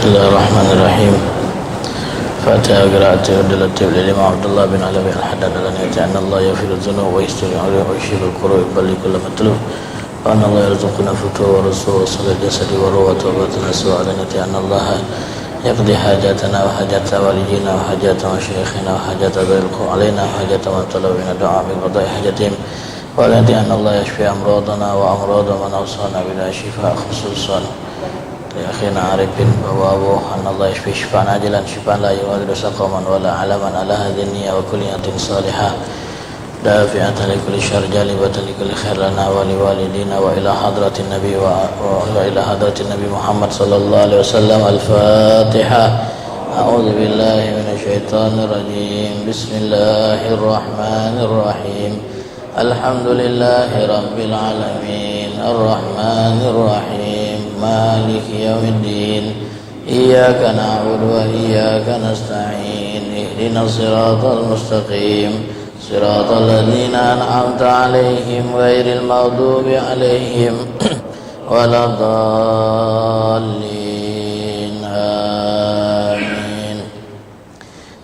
Bismillahirrahmanirrahim. Fatiha qira'ati udlatil Imam Abdullah bin Alawi al-Haddad al-Aniyati anna Allah yaghfiru dhunub wa yastaghfiru wa yashfi'ul qurub bal kullu matlub wa anna Allah yarzuquna futuwa wa rasul wa salal jasadi wa ruwa tawbatana su'alanati anna Allah yaqdi hajatana wa hajata walidina wa hajata wa shaykhina wa hajata dhilqu alaina wa hajata wa talawina du'a bi qada'i hajatihim wa alati anna Allah yashfi amradana wa amrada man awsana bila shifa khususan ya akhina arifin bahwa Allah yashfi shifaan ajilan shifaan la yughadiru saqaman wala alaman ala hadhihi niyya wa kulliyatin salihah dafi'atan li kulli syarr jalibatan li kulli khair lana wa li walidina wa ila hadratin nabi wa ila hadratin nabi Muhammad sallallahu alaihi wasallam. Al-Fatihah. A'udzu billahi minasy syaithanir rajim. Bismillahirrahmanirrahim. Alhamdulillahi rabbil alamin arrahmanir rahim maliki yaumiddin iyyaka na'budu wa iyyaka nasta'in ihdinas siratal mustaqim siratal ladzina an'amta 'alaihim ghairil maghdubi 'alaihim waladdallin. Amin.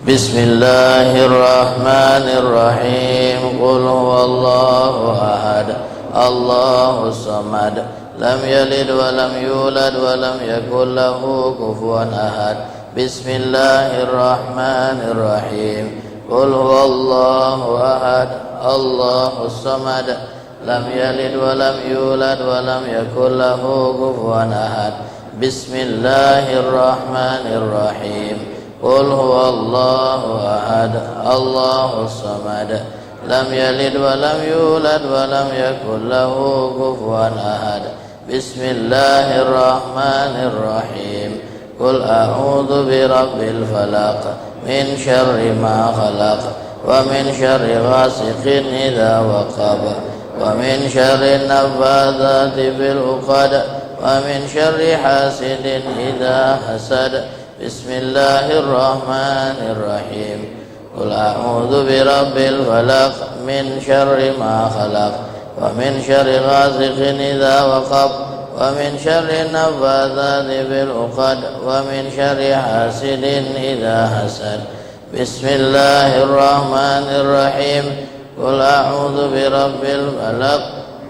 Bismillahirrahmanirrahim. Qul huwallahu ahad Allahus samad lam yalid wa lam yulad wa lam yakul lahu kufuwan ahad. Bismillahirrahmanirrahim. Qul huwallahu ahad Allahus samad lam yalid wa lam yulad wa lam yakul lahu kufuwan ahad. Bismillahirrahmanirrahim. Qul huwallahu ahad Allahus samad lam yalid wa lam yulad wa lam yakul lahu kufuwan ahad. Bismillahirrahmanirrahim. Qul a'udzu birabbil falaq min syarri ma khalaq wa min syarri ghasiqin idza waqab wa min syarri naffadzati fil 'uqad wa min syarri hasidin idza hasad. Bismillahirrahmanirrahim. Qul a'udzu birabbil falaq min syarri ma khalaq wa min syarri ghasiqin idza waqab wa min syarri naffadzati fil 'uqad wa min syarri hasidin idza hasad. Bismillahirrahmanirrahim. Qul a'udzu birabbil falaq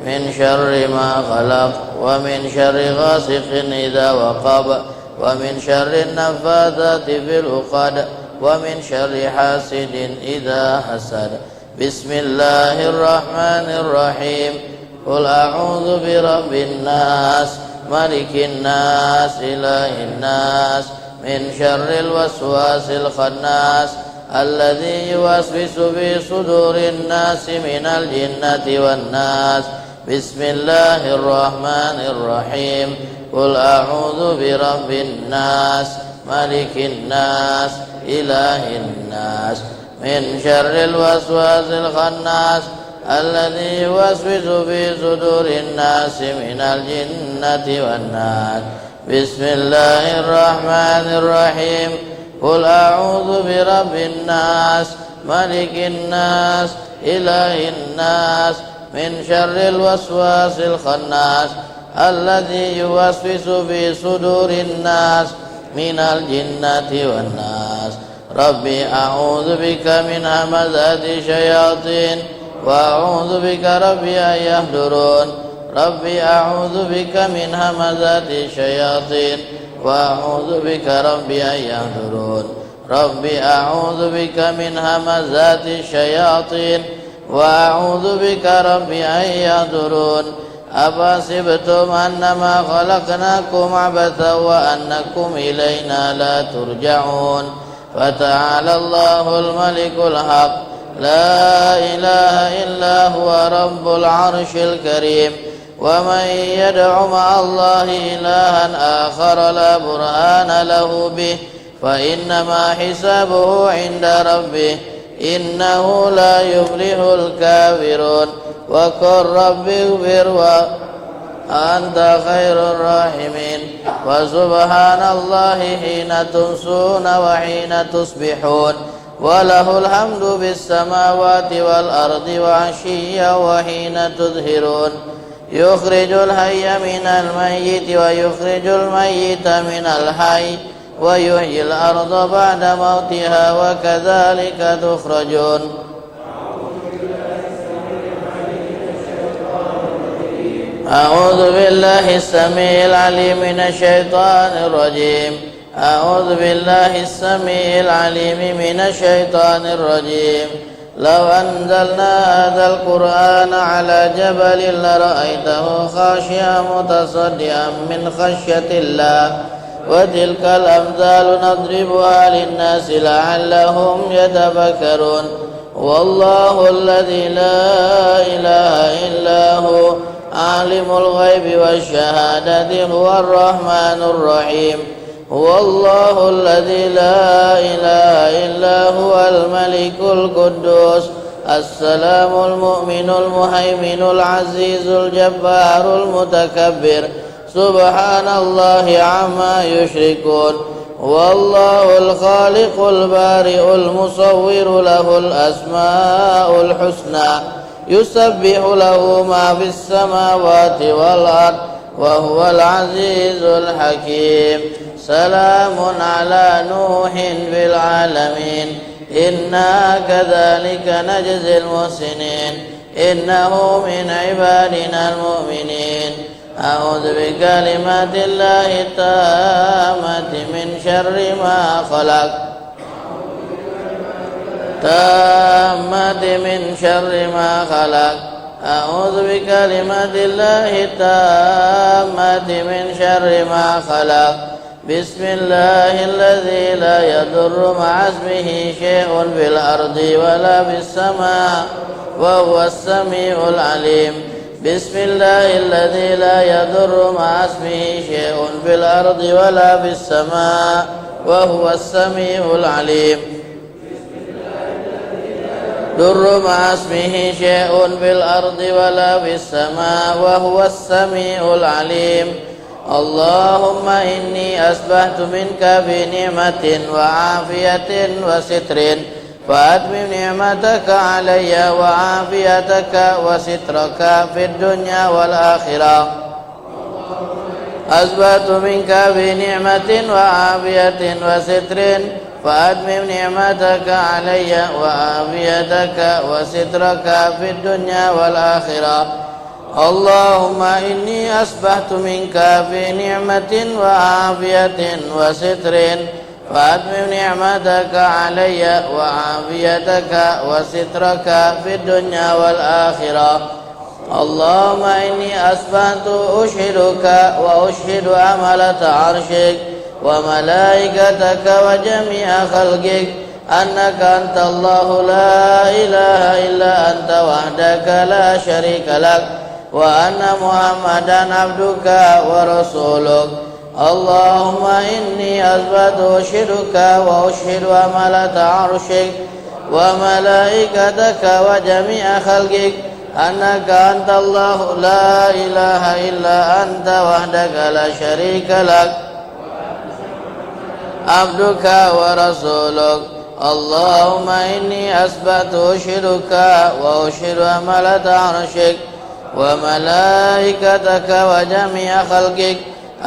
min syarri ma khalaq wa min syarri ghasiqin idza waqab wa min syarri naffadzati fil 'uqad wa min syarri hasidin idza hasad. Bismillahirrahmanirrahim. Qul a'udzu birabbin nas malikin nas ilahin nas min syarril waswasil khannas alladzi yuwaswisu fi sudurin nas minal jinnati wan nas. Bismillahirrahmanirrahim. Qul a'udzu birabbin nas malikin nas ilahin nas min syarril waswasil khannas alladzi yuwaswisu fi sudurin nas minal jinnati wan nas. Bismillahirrahmanirrahim. Qul a'udzu birabbin nas malikin nas ilahin nas min syarril waswasil khannas alladzi yuwaswisu fi sudurin nas minal jinnati wan nas. Rabbi a'udzu bika min hamazati syayatin wa a'udzu bika rabbi an yahdurun. Rabbi a'udzu bika min hamazati syayatin wa a'udzu bika rabbi an yahdurun. Rabbi a'udzu bika min hamazati syayatin wa a'udzu bika rabbi an yahdurun. Afasibtum annama khalaqnakum abathan wa annakum ilayna la turja'un. Fata'ala Allahul malikul haq la ilaha illa huwa rabbul arshil karim. Wa man yad'u ma'allahi ilahan akhar la burhana lahu bih fa innama hisabuhu 'inda rabbih innahu la yuflihul kafirun. Wa qur rabbighfir wa anta khairur rahimin. Wa subhanallahi hina tumsuna wa hina tusbihun. Wa lahul hamdu bis samawati wal ardi wa 'ashiyya wa hina tudhhirun. Yukhrijul hayya minal mayyiti wa yukhrijul mayyita minal hayy ويحيي الأرض بعد موتها وكذلك تخرجون. أعوذ بالله السميع العليم من الشيطان الرجيم. أعوذ بالله السميع العليم من الشيطان الرجيم. لو أنزلنا هذا القرآن على جبل لرأيته خاشعا متصدعا من خشية الله وتلك الأمثال نضربها للناس لعلهم يتفكرون. والله الذي لا إله إلا هو عالم الغيب والشهادة هو الرحمن الرحيم. هو الله الذي لا إله إلا هو الملك القدوس السلام المؤمن المهيمن العزيز الجبار المتكبر سبحان الله عما يشركون. والله الخالق البارئ المصور له الأسماء الحسنى يسبح له ما في السماوات والأرض وهو العزيز الحكيم. سلام على نوح في العالمين إنا كذلك نجزي المحسنين إنه من عبادنا المؤمنين. أعوذ بكلمات الله التامة من شر ما خلق. من شر ما خلق. أعوذ بكلمات الله التامة من شر ما خلق. بسم الله الذي لا يضر مع اسمه شيء في الأرض ولا في السماء وهو السميع العليم. بسم الله الذي لا يضر مع اسمه شيء في الأرض ولا في السماء وهو السميع العليم. ضر مع اسمه شيء في الأرض ولا في السماء وهو السميع العليم. اللهم إني أسبحت منك بنعمة وعافية وستر فأتمم نعمتك علي وعافيتك وسترك في الدنيا والآخرة. أسبحت منك بنعمة وعافية وستر فأتمم نعمتك علي وعافيتك وسترك في الدنيا والآخرة. اللهم إني أسبحت منك بنعمة وعافية وستر فأتمم نعمتك علي وعافيتك وسترك في الدنيا والآخرة. اللهم إني أسبحت أشهدك وأشهد عملة عرشك وملائكتك وجميع خلقك أنك أنت الله لا إله إلا أنت وحدك لا شريك لك وأن محمدا عبدك ورسولك. اللهم إني أثبت أشهدك وأشهد عملة عرشك وملائكتك وجميع خلقك أنك أنت الله لا إله إلا أنت وحدك لا شريك لك عبدك ورسولك. اللهم إني أثبت أشهدك وأشهد عملة عرشك وملائكتك وجميع خلقك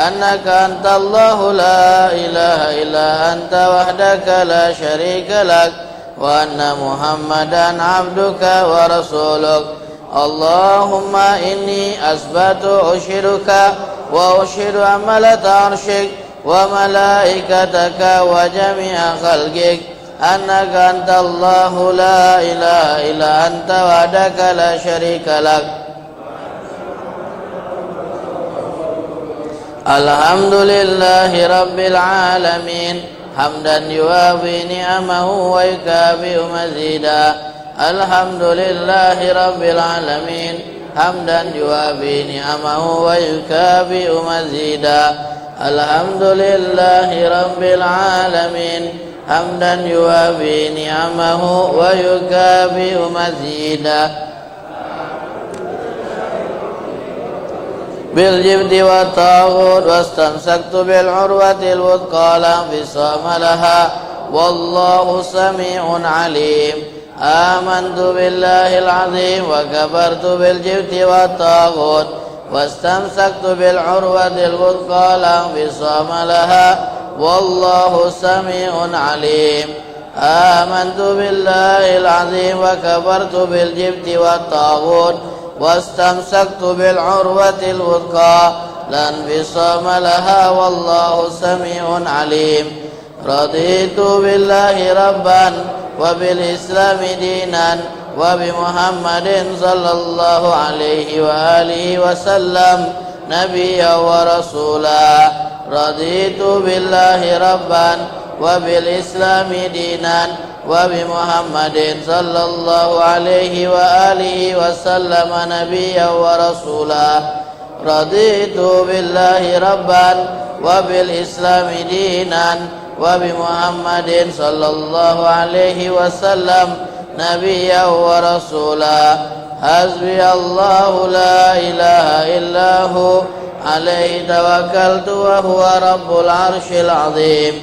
أنك أنت الله لا إله إلا أنت وحدك لا شريك لك وأن محمدا عبدك ورسولك. اللهم إني أثبت أشهدك وأشهد عملة عرشك وملائكتك وجميع خلقك أنك أنت الله لا إله إلا أنت وحدك لا شريك لك. الحمد لله رب العالمين حمدا يوافي نعمه ويكافئ مزيدا. الحمد لله رب العالمين حمدا يوافي نعمه ويكافئ مزيدا. الحمد لله رب العالمين حمدا يوافي نعمه ويكافئ مزيدا. بالجبد والطاغوت واستمسكت بالعروة الوثقى لا انفصام لها والله سميع عليم. آمنت بالله العظيم وكفرت بالجبت والطاغوت واستمسكت بالعروة الوثقى لا انفصام لها والله سميع عليم. آمنت بالله العظيم وكفرت بالجبت والطاغوت واستمسكت بالعروة الوثقى لا انفصام لها والله سميع عليم. رضيت بالله ربا وبالإسلام دينا وبمحمد صلى الله عليه وآله وسلم نبيا ورسولا. رضيت بالله ربا وبالإسلام دينا وبمحمد صلى الله عليه وآله وسلم نبيا ورسولا. رضيت بالله ربا وبالإسلام دينا وبمحمد صلى الله عليه وسلم نبيا ورسولا. حسبي الله لا إله إلا هو عليه توكلت وهو رب العرش العظيم.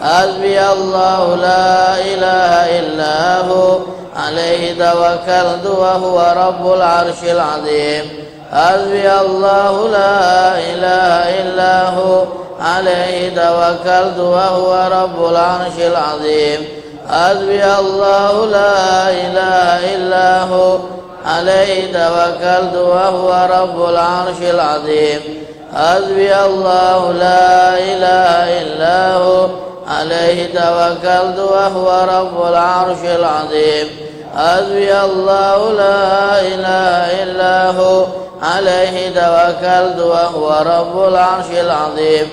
حسبي الله لا إله إلا هو عليه توكلت وهو رب العرش العظيم. حسبي الله لا إله إلا هو عليه توكلت وهو رب العرش العظيم. حسبي الله لا إله إلا هو عليه توكلت وهو رب العرش العظيم. حسبي الله لا إله إلا هو عليه توكلت وهو رب العرش العظيم. حسبي الله لا إله إلا هو عليه توكلت وهو رب العرش العظيم.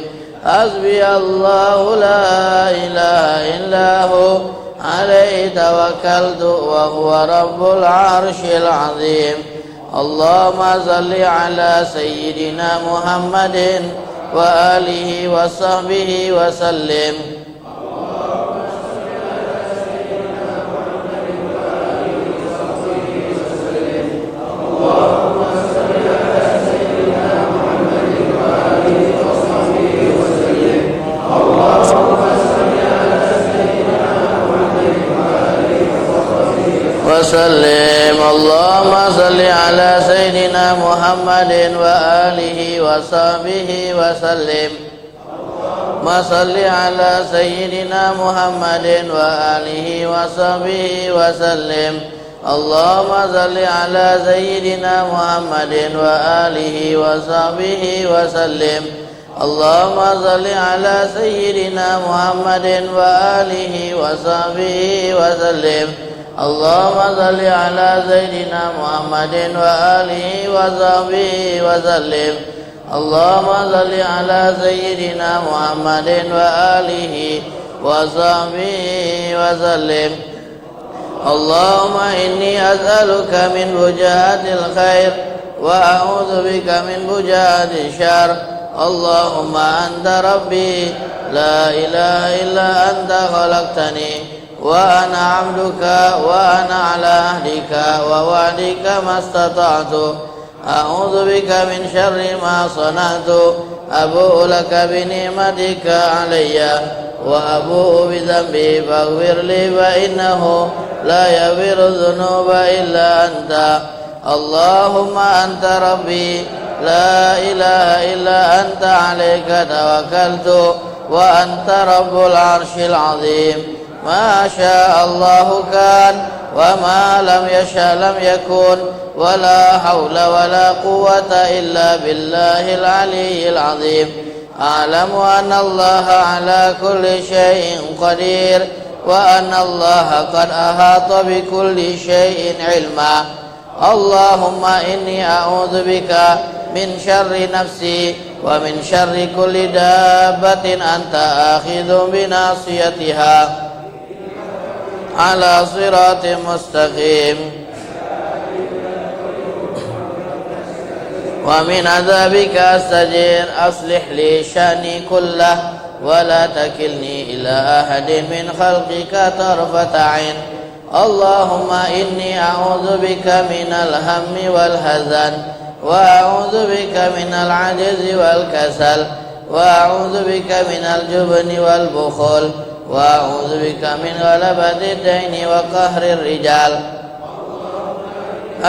حسبي الله لا إله إلا هو عليه توكلت وهو رب العرش العظيم. اللهم صل على سيدنا محمد وآله وصحبه وسلم. وسلم. اللهم صل على سيدنا محمد وآله وصحبه وسلم. اللهم صل على سيدنا محمد وآله وصحبه وسلم. اللهم صل على سيدنا محمد وآله وصحبه وسلم. اللهم صل على سيدنا محمد وآله وصحبه وسلم. اللهم صل على سيدنا محمد وآله وصحبه وسلم. اللهم صل على سيدنا محمد وآله وصحبه وسلم. اللهم إني أسألك من وجهات الخير وأعوذ بك من وجهات الشر. اللهم أنت ربي لا إله إلا أنت خلقتني وأنا عبدك وأنا على عهدك ووعدك ما استطعت. أعوذ بك من شر ما صنعت. أبوء لك بنعمتك علي وأبوء بذنبي فاغفر لي فإنه لا يغفر الذنوب إلا أنت. اللهم أنت ربي لا إله إلا أنت عليك توكلت وأنت رب العرش العظيم. ما شاء الله كان وما لم يشأ لم يكن ولا حول ولا قوة إلا بالله العلي العظيم. أعلم أن الله على كل شيء قدير وأن الله قد أحاط بكل شيء علما. اللهم إني أعوذ بك من شر نفسي ومن شر كل دابة أنت آخذ بناصيتها على صراط مستقيم. ومن عذابك أستجير. أصلح لي شأني كله ولا تكلني إلى أحد من خلقك طرفة عين. اللهم إني أعوذ بك من الهم والحزن وأعوذ بك من العجز والكسل وأعوذ بك من الجبن والبخل وأعوذ بك من غلبة الدين وقهر الرجال.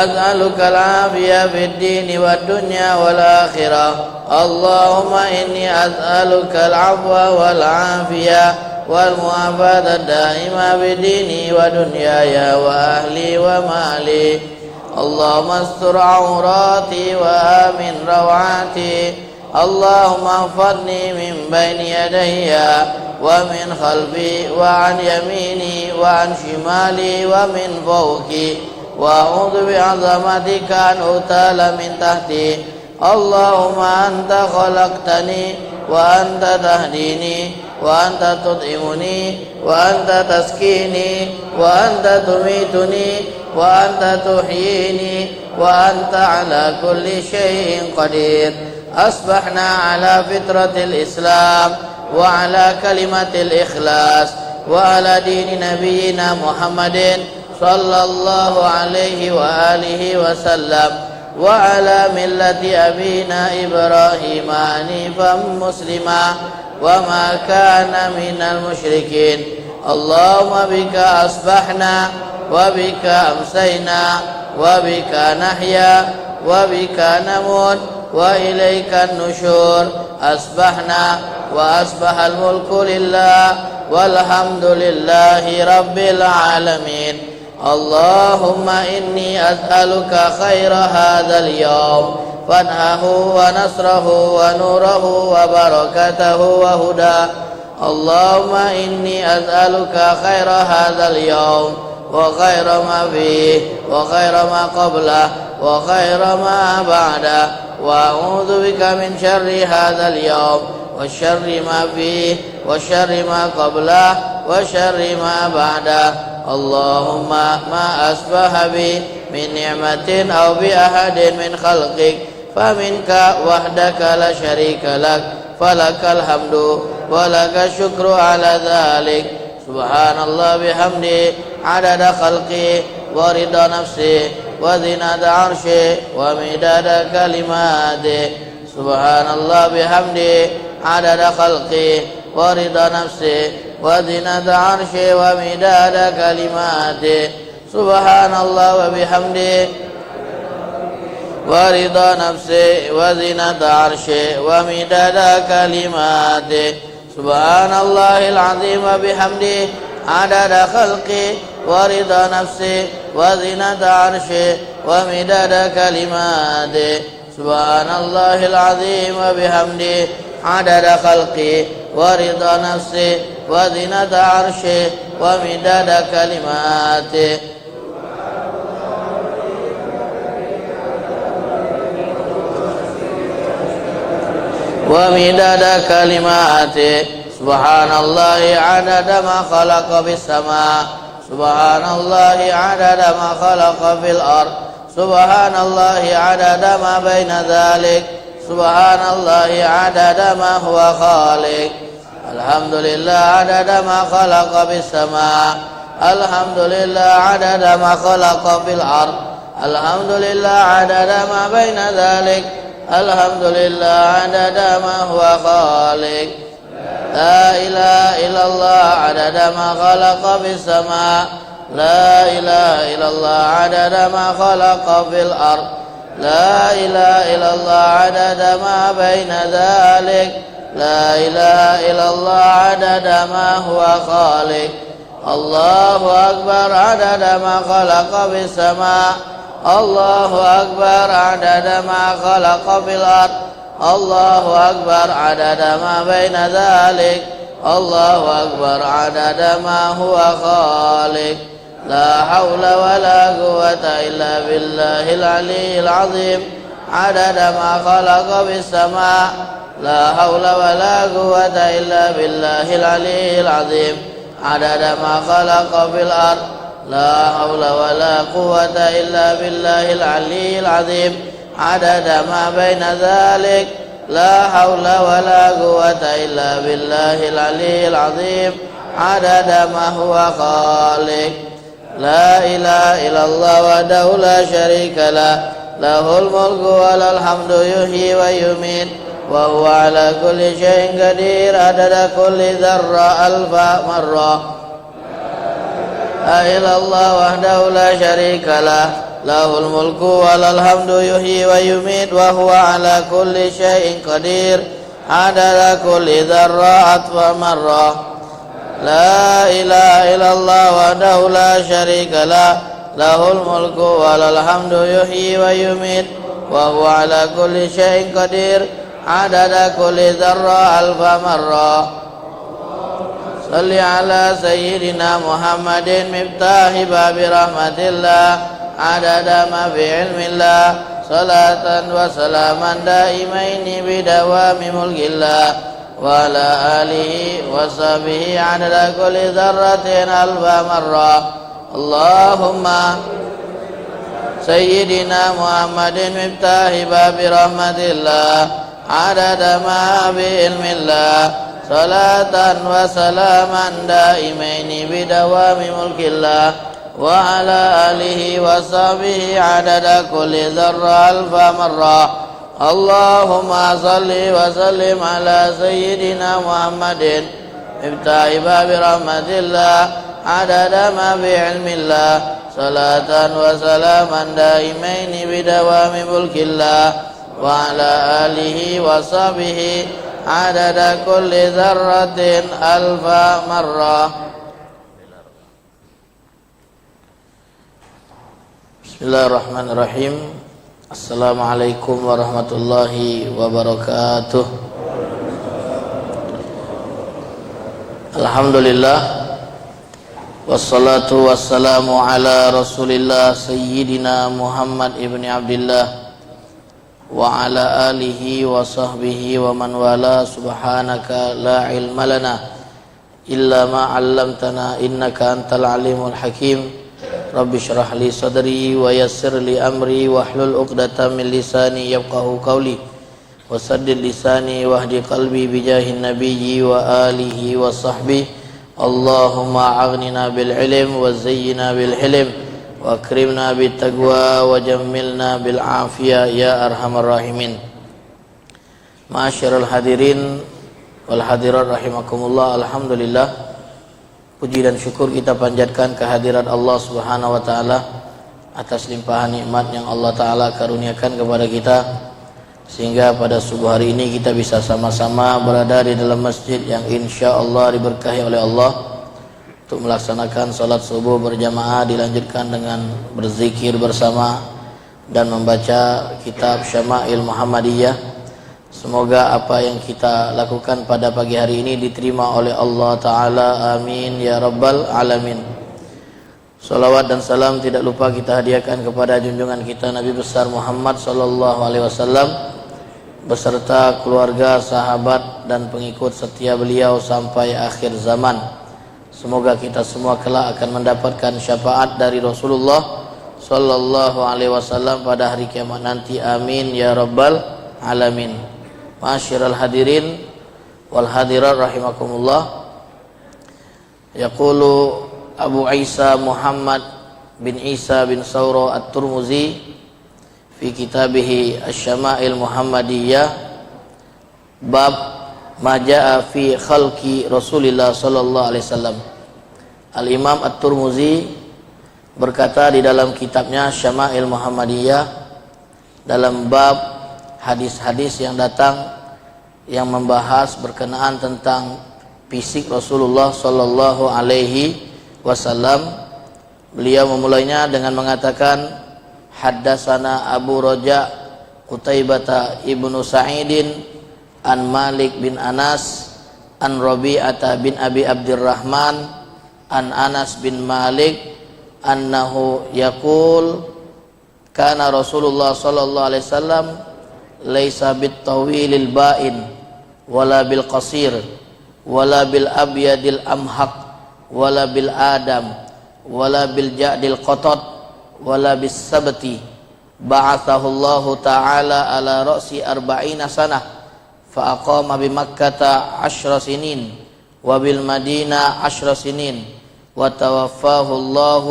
أسألك العافية في الدين والدنيا والآخرة. اللهم إني أسألك العفو والعافية والمعافاة الدائمة في ديني ودنياي وأهلي ومالي. اللهم استر عوراتي وآمن روعاتي. اللهم احفظني من بين يدي ومن خلفي وعن يميني وعن شمالي ومن فوقي، وأعوذ بعظمتك أن أغتال من تحتي. اللهم أنت خلقتني وأنت تهديني وأنت تطعمني وأنت تسكيني وأنت تميتني وأنت تحييني وأنت على كل شيء قدير. أصبحنا على فطرة الإسلام وعلى كلمة الإخلاص وعلى دين نبينا محمد صلى الله عليه وآله وسلم وعلى ملة أبينا إبراهيم حنيفا مسلما وما كان من المشركين. اللهم بك أصبحنا وبك أمسينا وبك نحيا وبك نموت وإليك النشور. أصبحنا وأصبح الملك لله والحمد لله رب العالمين. اللهم إني أسألك خير هذا اليوم فتحه ونصره ونوره وبركته وهداه. اللهم إني أسألك خير هذا اليوم وخير ما فيه وخير ما قبله وخير ما بعده، وأعوذ بك من شر هذا اليوم وشر ما فيه وشر ما قبله وشر ما بعده. اللهم ما أصبح بي من نعمة أو بأحد من خلقك فمنك وحدك لا شريك لك، فلك الحمد ولك الشكر على ذلك. سبحان الله بحمده عدد خلقي ورضا نفسي وزنة عرشي ومداد كلماته. سبحان الله بحمده عدد خلقي ورضا نفسي وزنة عرشي ومداد كلماته. سبحان الله وبحمده ورضا نفسي وزنة عرشي ومداد كلماته. سبحان الله العظيم وبحمده عدد خلقي ورضا نفسي وزنة عرشي ومداد كلماته. سبحان الله العظيم وبحمده عدد خلقي ورضا نفسي وزنة عرشي ومداد كلماته. ومداد كلماته. سبحان الله عدد ما خلق في السماء. سبحان الله عدد ما خلق في الأرض. سبحان الله عدد ما بين ذلك. سبحان الله عدد ما هو خالق. الحمد لله عدد ما خلق في السماء. الحمد لله عدد ما خلق في الأرض. الحمد لله عدد ما بين ذلك. الحمد لله عدد ما هو خالق. لا إله إلا الله عدد ما خلق في السماء. لا إله إلا الله عدد ما خلق في الأرض. لا إله إلا الله عدد ما بين ذلك. لا إله إلا الله عدد ما هو خالق. الله أكبر عدد ما خلق في السماء. الله أكبر عدد ما خلق في الأرض. الله أكبر عدد ما بين ذلك. الله أكبر عدد ما هو خالق. لا حول ولا قوة إلا بالله العلي العظيم عدد ما خلق في السماء. لا حول ولا قوة إلا بالله العلي العظيم عدد ما خلق في الأرض. لا حول ولا قوة إلا بالله العلي العظيم عدد ما بين ذلك. لا حول ولا قوة إلا بالله العلي العظيم عدد ما هو خالق. لا إله إلا الله وحده لا شريك له، له الملك وله الحمد يحيي ويميت وهو على كل شيء قدير عدد كل ذرة ألف مرة. لا إله إلا الله وحده لا شريك له، lahul mulku walal hamdu yuhyi wa yumit wa huwa ala kulli syai'in qadir adada kulli dzarrat wa marrah. La ilaha illallah wahdahu la syarika lah, lahul mulku walal hamdu yuhyi wa yumit wa huwa ala kulli syai'in qadir adada kulli dzarra alfa marrah. Salli ala sayyidina Muhammadin miftahi babi rahmatillah adada ma fi ilmillah salatan wa salaman daimaini bidawami mulkillah wa ala alihi wa sahbihi adada kulli dzarratin alfa marrah. Allahumma sayyidina Muhammadin miftahi babi rahmatillah adada ma bi ilmillah salatan wa salaman daimaini bidawami mulkillah wa ala alihi wa sahbihi adada kulli dzarra alfa marrah. Allahumma salli wa sallim ala sayyidina Muhammadin miftahi babi rahmatillah adada ma bi ilmillah salatan wa salaman daimaini bidawami mulkillah wa ala alihi wa sahbihi adada kulli dzarratin alfa marrah. Bismillahirrahmanirrahim. Assalamualaikum warahmatullahi wabarakatuh. Alhamdulillah wassalatu wassalamu ala rasulillah sayyidina Muhammad ibni Abdillah wa ala alihi wa sahbihi wa man wala. Subhanaka la ilma lana illa ma 'allamtana innaka antal alimul hakim. Rabbi syrah li sadri wa yassir li amri wahlul 'uqdatam min lisani yafqahu qawli wa saddid lisani wahdi qalbi bijahin nabiyyi wa alihi wa sahbihi. Allahumma aghnina bil ilm wa zayyina bil hilm wa akrimna bit taqwa wa jammilna bil afiyah ya arhamar rahimin. Ma'asyiral hadirin wal hadirat rahimakumullah. Alhamdulillah, puji dan syukur kita panjatkan kehadirat Allah Subhanahu wa taala atas limpahan nikmat yang Allah taala karuniakan kepada kita, sehingga pada subuh hari ini kita bisa sama-sama berada di dalam masjid yang insyaallah diberkahi oleh Allah untuk melaksanakan salat subuh berjamaah, dilanjutkan dengan berzikir bersama dan membaca kitab Syama'il Muhammadiyah. Semoga apa yang kita lakukan pada pagi hari ini diterima oleh Allah Ta'ala, amin ya rabbal alamin. Salawat dan salam tidak lupa kita hadiahkan kepada junjungan kita Nabi besar Muhammad sallallahu alaihi wasallam beserta keluarga, sahabat dan pengikut setia beliau sampai akhir zaman. Semoga kita semua kelak akan mendapatkan syafaat dari Rasulullah sallallahu alaihi wasallam pada hari kiamat nanti, amin ya rabbal alamin. Ma'asyiral hadirin wal hadirat rahimakumullah. Yaqulu Abu Isa Muhammad bin Isa bin Sawro At-Turmuzi fi kitabihi Asy-Syama'il Muhammadiyah bab ma jaa fi khalqi Rasulillah sallallahu alaihi wasallam. Al-Imam At-Turmuzi berkata di dalam kitabnya Syama'il Muhammadiyah dalam bab hadis-hadis yang datang yang membahas berkenaan tentang fisik Rasulullah sallallahu alaihi wasallam. Beliau memulainya dengan mengatakan haddatsana Abu Raja Qutaibah ibnu Sa'idin an Malik bin Anas an Rabi'ah bin Abi Abdurrahman an Anas bin Malik annahu yaqul kana Rasulullah sallallahu alaihi wasallam laisa bit tawilil ba'in wala bil qasir wala bil abyadil amhaq wala bil adam wala bil ja'dil qatat wala bis sabti ba'athahu Allah ta'ala ala ra'si arba'ina sanah fa aqama bi Makkah 10 sinin wa bil Madinah 10 sinin wa tawaffahu Allah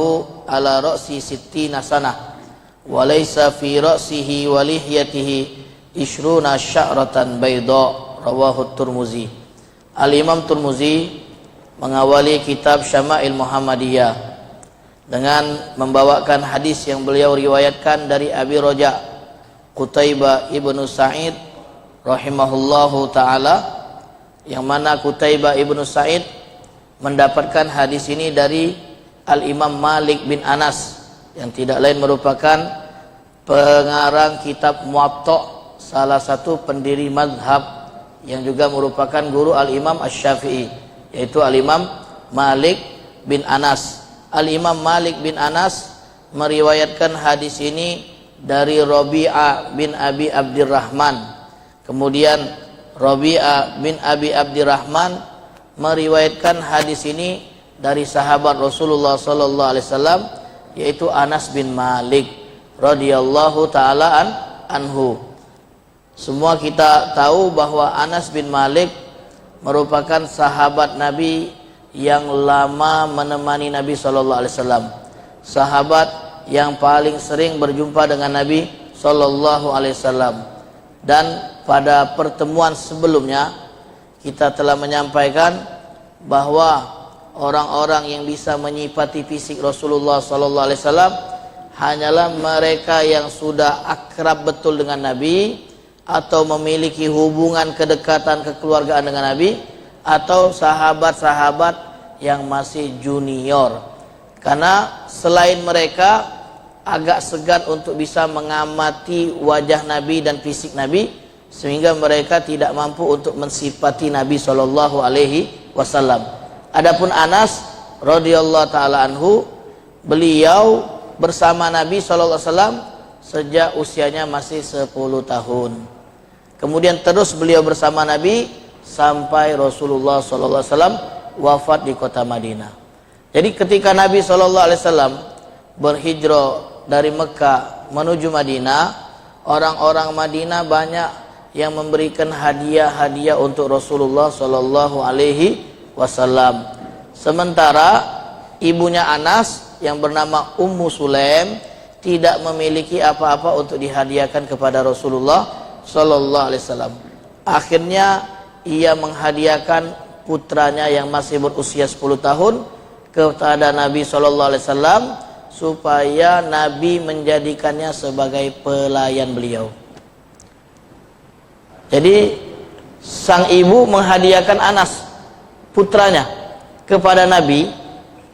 ala ra'si 60 sanah wa laysa fi ra'sihi wa lihyatihi ishruna sya'ratan bayda. Rawahu Turmuzi. Al-Imam Turmuzi mengawali kitab Syama'il Muhammadiyah dengan membawakan hadis yang beliau riwayatkan dari Abi Roja Qutaibah ibnu Sa'id rahimahullahu ta'ala, yang mana Qutaibah ibnu Sa'id mendapatkan hadis ini dari Al-Imam Malik bin Anas, yang tidak lain merupakan pengarang kitab Muwatta, salah satu pendiri mazhab yang juga merupakan guru Al-Imam Asy-Syafi'i, yaitu Al-Imam Malik bin Anas. Al-Imam Malik bin Anas meriwayatkan hadis ini dari Rabi'ah bin Abi Abdirrahman. Kemudian Rabi'ah bin Abi Abdirrahman meriwayatkan hadis ini dari sahabat Rasulullah sallallahu alaihi wasallam, yaitu Anas bin Malik radhiyallahu taala anhu. Semua kita tahu bahwa Anas bin Malik merupakan sahabat Nabi yang lama menemani Nabi sallallahu alaihi wasallam, sahabat yang paling sering berjumpa dengan Nabi sallallahu alaihi wasallam. Dan pada pertemuan sebelumnya kita telah menyampaikan bahwa orang-orang yang bisa menyifati fisik Rasulullah sallallahu alaihi wasallam hanyalah mereka yang sudah akrab betul dengan Nabi, atau memiliki hubungan kedekatan kekeluargaan dengan Nabi, atau sahabat-sahabat yang masih junior. Karena selain mereka agak segan untuk bisa mengamati wajah Nabi dan fisik Nabi, sehingga mereka tidak mampu untuk mensifati Nabi sallallahu alaihi wasallam. Adapun Anas radhiyallahu taala anhu, beliau bersama Nabi sallallahu alaihi wasallam sejak usianya masih 10 tahun. Kemudian terus beliau bersama Nabi sampai Rasulullah sallallahu alaihi wasallam wafat di kota Madinah. Jadi ketika Nabi sallallahu alaihi wasallam berhijrah dari Mekah menuju Madinah, orang-orang Madinah banyak yang memberikan hadiah-hadiah untuk Rasulullah sallallahu alaihi wasallam. Sementara ibunya Anas yang bernama Ummu Sulaim tidak memiliki apa-apa untuk dihadiahkan kepada Rasulullah sallallahu alaihi wasallam. Akhirnya ia menghadiahkan putranya yang masih berusia 10 tahun kepada Nabi sallallahu alaihi wasallam, supaya Nabi menjadikannya sebagai pelayan beliau. Jadi sang ibu menghadiahkan Anas putranya kepada Nabi,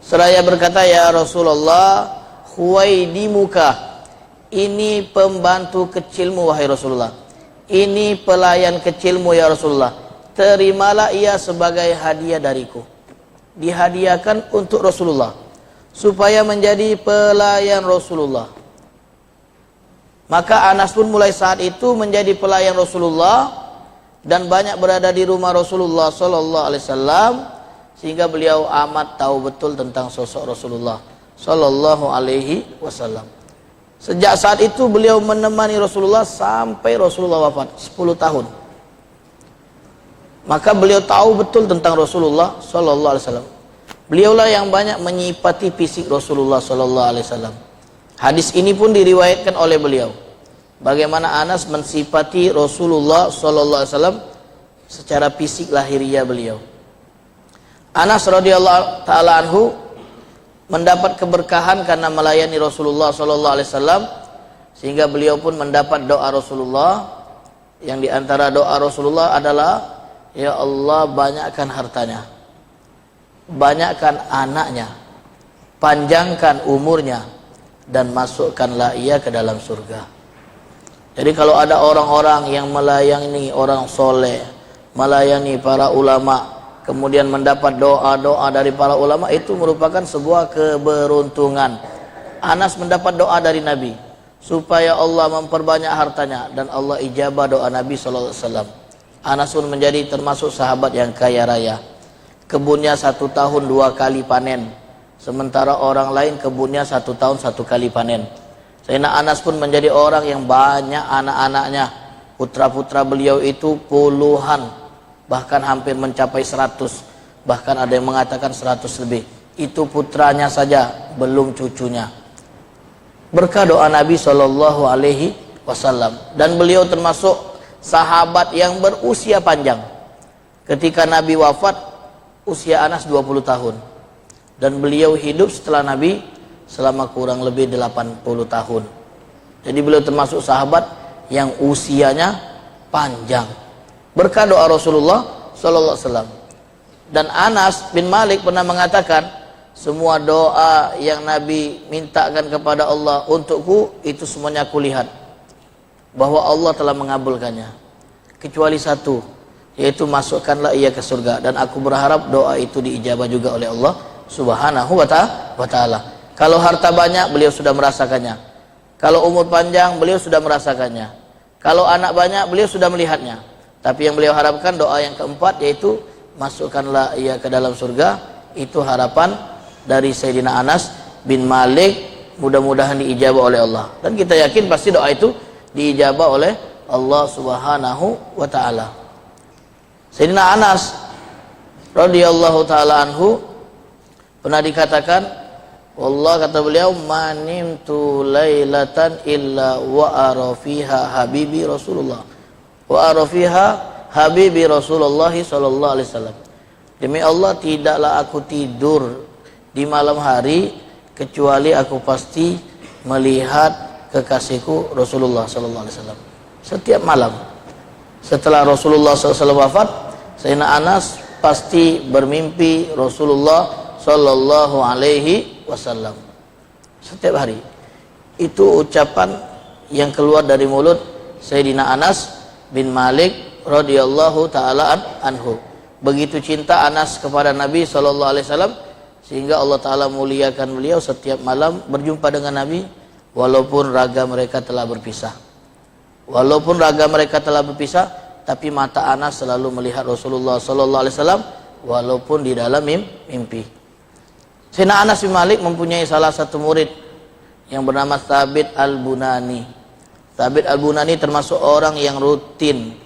seraya berkata, "Ya Rasulullah, huwaidimuka, ini pembantu kecilmu wahai Rasulullah. Ini pelayan kecilmu ya Rasulullah. Terimalah ia sebagai hadiah dariku." Dihadiahkan untuk Rasulullah supaya menjadi pelayan Rasulullah. Maka Anas pun mulai saat itu menjadi pelayan Rasulullah dan banyak berada di rumah Rasulullah sallallahu alaihi wasallam, sehingga beliau amat tahu betul tentang sosok Rasulullah sallallahu alaihi wasallam. Sejak saat itu beliau menemani Rasulullah sampai Rasulullah wafat 10 tahun. Maka beliau tahu betul tentang Rasulullah sallallahu alaihi wasallam. Beliaulah yang banyak menyifati fisik Rasulullah sallallahu alaihi wasallam. Hadis ini pun diriwayatkan oleh beliau, bagaimana Anas mensifati Rasulullah sallallahu alaihi wasallam secara fisik lahiriah beliau. Anas radhiyallahu taala anhu mendapat keberkahan karena melayani Rasulullah sallallahu alaihi wasallam, sehingga beliau pun mendapat doa Rasulullah, yang diantara doa Rasulullah adalah, "Ya Allah, banyakkan hartanya, banyakkan anaknya, panjangkan umurnya, dan masukkanlah ia ke dalam surga." Jadi kalau ada orang-orang yang melayani orang soleh, melayani para ulama, kemudian mendapat doa-doa dari para ulama, itu merupakan sebuah keberuntungan. Anas mendapat doa dari Nabi supaya Allah memperbanyak hartanya, dan Allah ijabah doa Nabi sallallahu alaihi wasallam. Anas pun menjadi termasuk sahabat yang kaya raya. Kebunnya 1 tahun 2 kali panen, sementara orang lain kebunnya 1 tahun 1 kali panen. Sayyidina Anas pun menjadi orang yang banyak anak-anaknya. Putra-putra beliau itu puluhan, bahkan hampir mencapai 100, bahkan ada yang mengatakan 100 lebih. Itu putranya saja, belum cucunya. Berkah doa Nabi sallallahu alaihi wasallam. Dan beliau termasuk sahabat yang berusia panjang. Ketika Nabi wafat, usia Anas 20 tahun. Dan beliau hidup setelah Nabi selama kurang lebih 80 tahun. Jadi beliau termasuk sahabat yang usianya panjang. Berkah doa Rasulullah sallallahu alaihi wasallam. Dan Anas bin Malik pernah mengatakan, semua doa yang Nabi mintakan kepada Allah untukku, itu semuanya aku lihat bahwa Allah telah mengabulkannya, kecuali satu, yaitu masukkanlah ia ke surga. Dan aku berharap doa itu diijabah juga oleh Allah subhanahu wa ta'ala. Kalau harta banyak, beliau sudah merasakannya. Kalau umur panjang, beliau sudah merasakannya. Kalau anak banyak, beliau sudah melihatnya. Tapi yang beliau harapkan doa yang keempat, yaitu masukkanlah ia ke dalam surga. Itu harapan dari Sayyidina Anas bin Malik, mudah-mudahan diijabah oleh Allah. Dan kita yakin pasti doa itu diijabah oleh Allah subhanahu wa ta'ala. Sayyidina Anas radhiyallahu ta'ala anhu pernah dikatakan, wallah, kata beliau, manimtu lailatan illa wa ara fiha habibi Rasulullah wa ara fiha habibi Rasulullah sallallahu alaihi wasallam. Demi Allah, tidaklah aku tidur di malam hari kecuali aku pasti melihat kekasihku Rasulullah sallallahu alaihi wasallam. Setiap malam setelah Rasulullah sallallahu alaihi wasallam wafat, Sayyidina Anas pasti bermimpi Rasulullah sallallahu alaihi wasallam setiap hari. Itu ucapan yang keluar dari mulut Sayyidina Anas bin Malik radhiyallahu taala anhu. Begitu cinta Anas kepada Nabi sallallahu alaihi wasallam sehingga Allah taala muliakan beliau setiap malam berjumpa dengan Nabi, walaupun raga mereka telah berpisah. Walaupun raga mereka telah berpisah, tapi mata Anas selalu melihat Rasulullah sallallahu alaihi wasallam walaupun di dalam mimpi. Sayyidina Anas bin Malik mempunyai salah satu murid yang bernama Thabit Al-Bunani. Thabit Al-Bunani termasuk orang yang rutin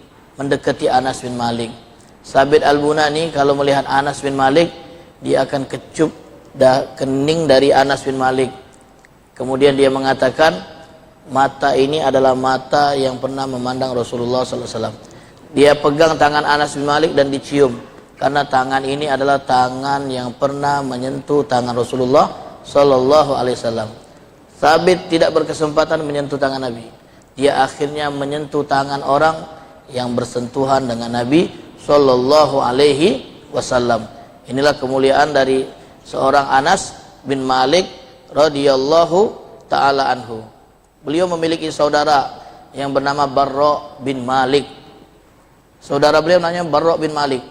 mendekati Anas bin Malik. Thabit Al-Bunani kalau melihat Anas bin Malik, dia akan kecup kening dari Anas bin Malik. Kemudian dia mengatakan, mata ini adalah mata yang pernah memandang Rasulullah sallallahu alaihi wasallam. Dia pegang tangan Anas bin Malik dan dicium, karena tangan ini adalah tangan yang pernah menyentuh tangan Rasulullah sallallahu alaihi wasallam. Thabit tidak berkesempatan menyentuh tangan Nabi. Dia akhirnya menyentuh tangan orang yang bersentuhan dengan Nabi sallallahu alaihi wasallam. Inilah kemuliaan dari seorang Anas bin Malik radhiyallahu taala anhu. Beliau memiliki saudara yang bernama Barra bin Malik. Saudara beliau namanya Barra bin Malik.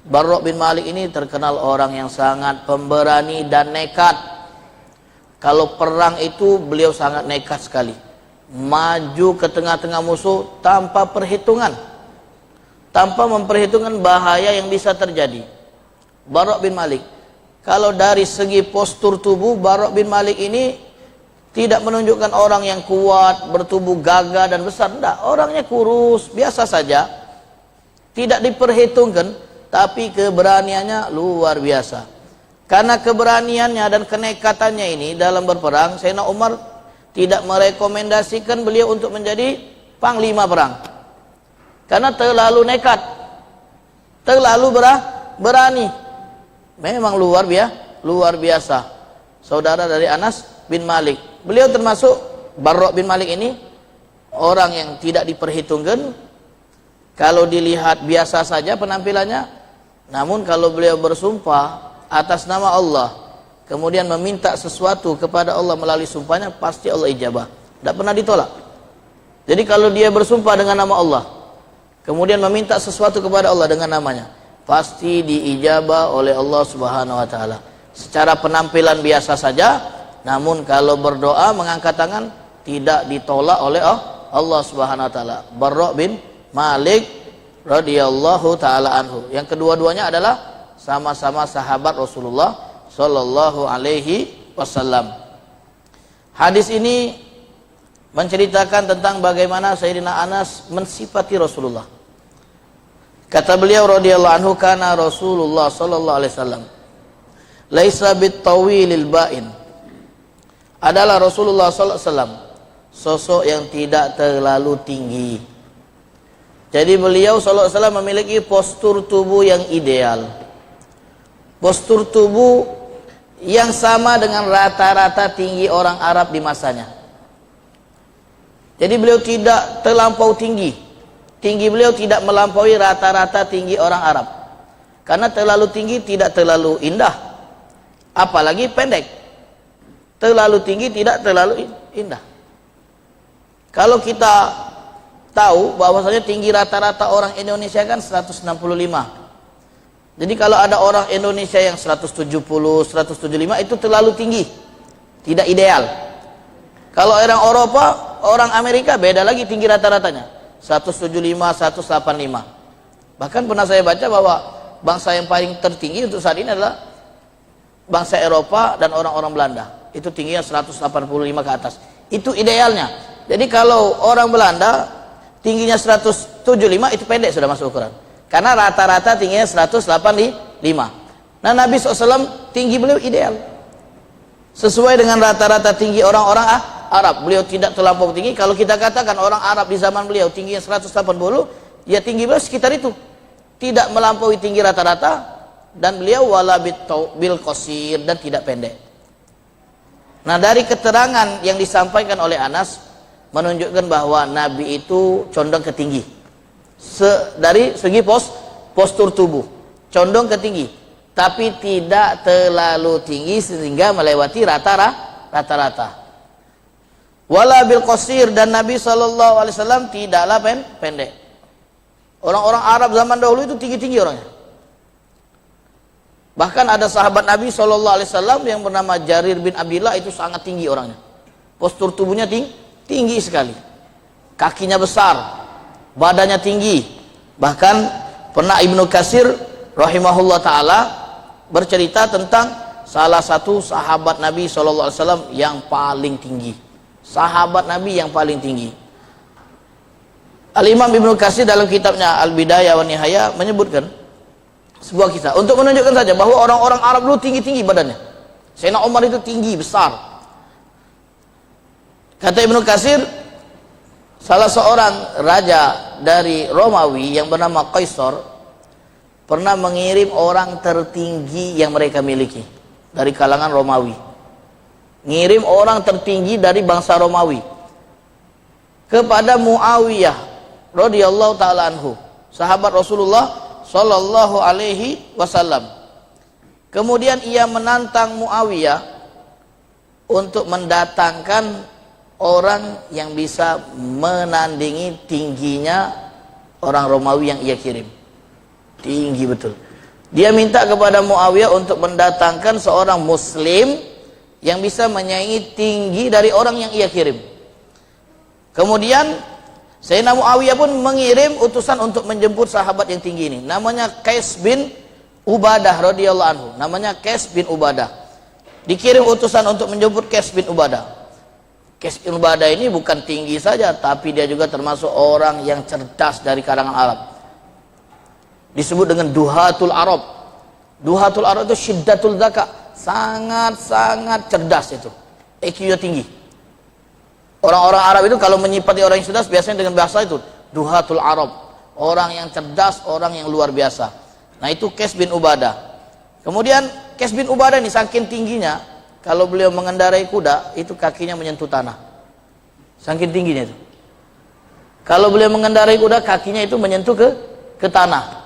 Barra bin Malik ini terkenal orang yang sangat pemberani dan nekat. Kalau perang itu beliau sangat nekat sekali. Maju ke tengah-tengah musuh tanpa perhitungan, tanpa memperhitungkan bahaya yang bisa terjadi. Barra bin Malik, kalau dari segi postur tubuh, Barra bin Malik ini tidak menunjukkan orang yang kuat, bertubuh gagah dan besar. Tidak, orangnya kurus, biasa saja, tidak diperhitungkan. Tapi keberaniannya luar biasa. Karena keberaniannya dan kenekatannya ini dalam berperang, Sayyidina Umar tidak merekomendasikan beliau untuk menjadi panglima perang. Karena terlalu nekat, terlalu berani. Memang luar biasa. Saudara dari Anas bin Malik. Beliau termasuk, Barra bin Malik ini orang yang tidak diperhitungkan. Kalau dilihat biasa saja penampilannya, namun kalau beliau bersumpah atas nama Allah, kemudian meminta sesuatu kepada Allah melalui sumpahnya, pasti Allah ijabah, tidak pernah ditolak. Jadi kalau dia bersumpah dengan nama Allah, kemudian meminta sesuatu kepada Allah dengan namanya, pasti diijabah oleh Allah subhanahu wa ta'ala. Secara penampilan biasa saja, namun kalau berdoa mengangkat tangan, tidak ditolak oleh Allah subhanahu wa ta'ala. Barra bin Malik radhiyallahu ta'ala anhu. Yang kedua-duanya adalah sama-sama sahabat Rasulullah sallallahu alaihi wasallam. Hadis ini menceritakan tentang bagaimana Sayyidina Anas mensifati Rasulullah. Kata beliau radhiyallahu anhu, kana Rasulullah sallallahu alaihi wasallam laisa bit-tawilil ba'in. Adalah Rasulullah sallallahu alaihi wasallam sosok yang tidak terlalu tinggi. Jadi beliau sallallahu alaihi wasallam memiliki postur tubuh yang ideal. Postur tubuh yang sama dengan rata-rata tinggi orang Arab di masanya. Jadi beliau tidak terlampau tinggi. Tinggi beliau tidak melampaui rata-rata tinggi orang Arab. Karena terlalu tinggi tidak terlalu indah, apalagi pendek. Terlalu tinggi tidak terlalu indah. Kalau kita tahu bahwasanya tinggi rata-rata orang Indonesia kan 165. Jadi kalau ada orang Indonesia yang 170, 175 itu terlalu tinggi, tidak ideal. Kalau orang Eropa, orang Amerika beda lagi tinggi rata-ratanya, 175, 185. Bahkan pernah saya baca bahwa bangsa yang paling tertinggi untuk saat ini adalah bangsa Eropa dan orang-orang Belanda. Itu tingginya 185 ke atas. Itu idealnya. Jadi kalau orang Belanda tingginya 175 itu pendek sudah masuk ukuran. Karena rata-rata tingginya 185. Nah, Nabi SAW tinggi beliau ideal, sesuai dengan rata-rata tinggi orang-orang Arab. Beliau tidak terlampau tinggi. Kalau kita katakan orang Arab di zaman beliau tingginya 180, ya tinggi beliau sekitar itu, tidak melampaui tinggi rata-rata. Dan beliau wala bil qasir, dan tidak pendek. Nah, dari keterangan yang disampaikan oleh Anas menunjukkan bahwa Nabi itu condong ke tinggi. Dari segi postur tubuh condong ke tinggi, tapi tidak terlalu tinggi sehingga melewati rata-rata. Wala bil qasir, dan Nabi SAW tidaklah pendek. Orang-orang Arab zaman dahulu itu tinggi-tinggi orangnya. Bahkan ada sahabat Nabi SAW yang bernama Jarir bin Abdillah, itu sangat tinggi orangnya. Postur tubuhnya tinggi sekali. Kakinya besar, badannya tinggi. Bahkan pernah Ibnu Katsir rahimahullah ta'ala bercerita tentang salah satu sahabat Nabi SAW yang paling tinggi. Sahabat Nabi yang paling tinggi. Al-Imam Ibnu Katsir dalam kitabnya Al-Bidayah wa Nihayah menyebutkan sebuah kisah untuk menunjukkan saja bahwa orang-orang Arab dulu tinggi-tinggi badannya. Sayyidina Umar itu tinggi, besar. Kata Ibnu Katsir, salah seorang raja dari Romawi yang bernama Kaisar pernah mengirim orang tertinggi yang mereka miliki dari kalangan Romawi. Ngirim orang tertinggi dari bangsa Romawi kepada Muawiyah radhiyallahu ta'ala anhu, sahabat Rasulullah sallallahu alaihi wasallam. Kemudian ia menantang Muawiyah untuk mendatangkan orang yang bisa menandingi tingginya orang Romawi yang ia kirim. Tinggi betul. Dia minta kepada Muawiyah untuk mendatangkan seorang muslim yang bisa menyaingi tinggi dari orang yang ia kirim. Kemudian Sayyidina Muawiyah pun mengirim utusan untuk menjemput sahabat yang tinggi ini. Namanya Qais bin Ubadah radhiyallahu anhu. Namanya Qais bin Ubadah. Dikirim utusan untuk menjemput Qais bin Ubadah. Qais bin Ubadah ini bukan tinggi saja, tapi dia juga termasuk orang yang cerdas dari kalangan Arab. Disebut dengan Duhatul Arab. Duhatul Arab itu syiddatul zaka, sangat-sangat cerdas itu. IQ-nya tinggi. Orang-orang Arab itu kalau menyifati orang yang cerdas biasanya dengan bahasa itu Duhatul Arab, orang yang cerdas, orang yang luar biasa. Nah, itu Qais bin Ubadah. Kemudian Qais bin Ubadah ini saking tingginya, kalau beliau mengendarai kuda itu kakinya menyentuh tanah. Saking tingginya itu. Kalau beliau mengendarai kuda kakinya itu menyentuh ke tanah.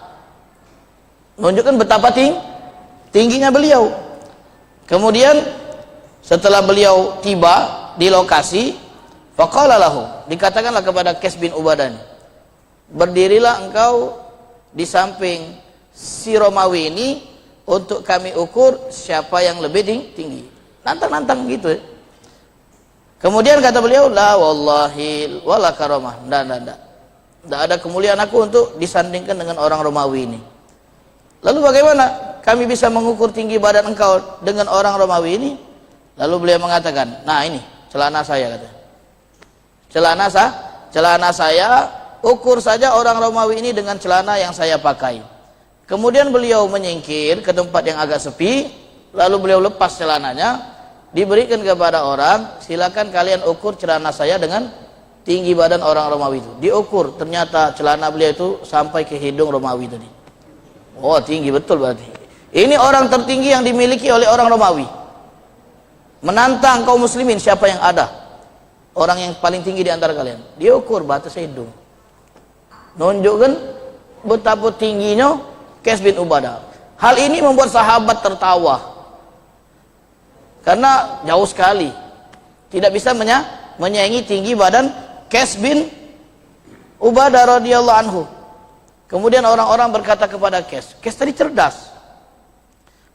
Menunjukkan betapa tingginya beliau. Kemudian setelah beliau tiba di lokasi, faqala lahu, dikatakanlah kepada Qais bin Ubadah, berdirilah engkau di samping si Romawi ini untuk kami ukur siapa yang lebih tinggi. Nantang-nantang gitu. Kemudian kata beliau, la wallahi wala karamah. Tidak ada kemuliaan aku untuk disandingkan dengan orang Romawi ini. Lalu bagaimana kami bisa mengukur tinggi badan engkau dengan orang Romawi ini? Lalu beliau mengatakan, nah ini celana saya, kata. Celana saya, ukur saja orang Romawi ini dengan celana yang saya pakai. Kemudian beliau menyingkir ke tempat yang agak sepi, lalu beliau lepas celananya, diberikan kepada orang, silakan kalian ukur celana saya dengan tinggi badan orang Romawi itu. Diukur, ternyata celana beliau itu sampai ke hidung Romawi tadi. Oh, tinggi betul berarti. Ini orang tertinggi yang dimiliki oleh orang Romawi. menantang kaum muslimin, siapa yang ada orang yang paling tinggi di antara kalian. Dia ukur batas hidung, nunjukkan betapa tingginya Qais bin Ubadah. Hal ini membuat sahabat tertawa, karena jauh sekali, tidak bisa menyaingi tinggi badan Qais bin Ubadah radhiyallahu anhu. Kemudian orang-orang berkata kepada Qais tadi cerdas.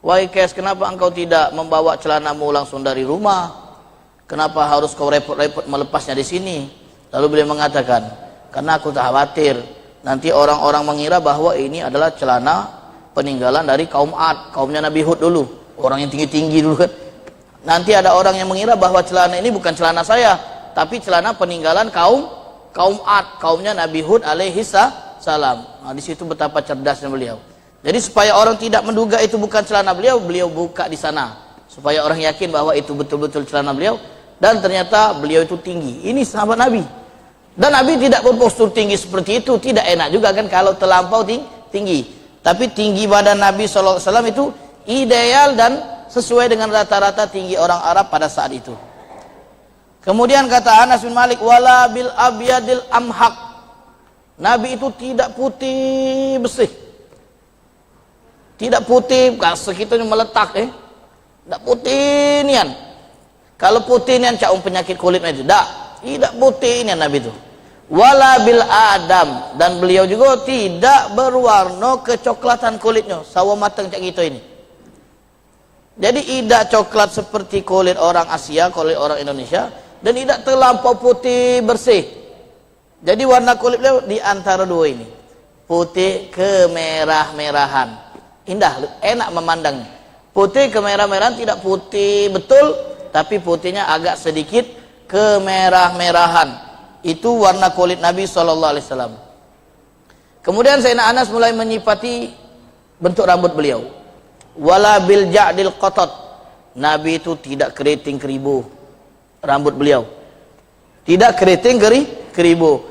Wahai Qais, kenapa engkau tidak membawa celanamu langsung dari rumah? Kenapa harus kau repot-repot melepasnya di sini? Lalu beliau mengatakan, karena aku tak khawatir nanti orang-orang mengira bahwa ini adalah celana peninggalan dari kaum Ad, kaumnya Nabi Hud dulu, orang yang tinggi-tinggi dulu kan. Nanti ada orang yang mengira bahwa celana ini bukan celana saya, tapi celana peninggalan kaum Ad, kaumnya Nabi Hud alaihi salam. Nah, di situ betapa cerdasnya beliau. Jadi supaya orang tidak menduga itu bukan celana beliau, beliau buka di sana supaya orang yakin bahwa itu betul-betul celana beliau. Dan ternyata beliau itu tinggi. Ini sahabat Nabi. Dan Nabi tidak berpostur tinggi seperti itu. Tidak enak juga kan kalau terlampau tinggi. Tapi tinggi badan Nabi SAW itu ideal dan sesuai dengan rata-rata tinggi orang Arab pada saat itu. Kemudian kata Anas bin Malik, wala bil abyadil amhaq. Nabi itu tidak putih bersih. Tidak putih, sekitanya meletak Tidak putih nian. Kalau putih nian caum penyakit kulitnya itu. Tidak putih nian Nabi itu. Wala bil adam, dan beliau juga tidak berwarna kecoklatan kulitnya, sawo mateng cak gitu ini. Jadi tidak coklat seperti kulit orang Asia, kulit orang Indonesia, dan tidak terlampau putih bersih. Jadi warna kulit beliau di antara dua ini, putih kemerah-merahan, indah, enak memandangnya. Putih kemerah-merahan, tidak putih betul, tapi putihnya agak sedikit kemerah-merahan. Itu warna kulit Nabi SAW. Kemudian Sayyidina Anas mulai menyifati bentuk rambut beliau. Wala bil ja'dil qatat. Nabi itu tidak keriting keribu rambut beliau. Tidak keriting keribu.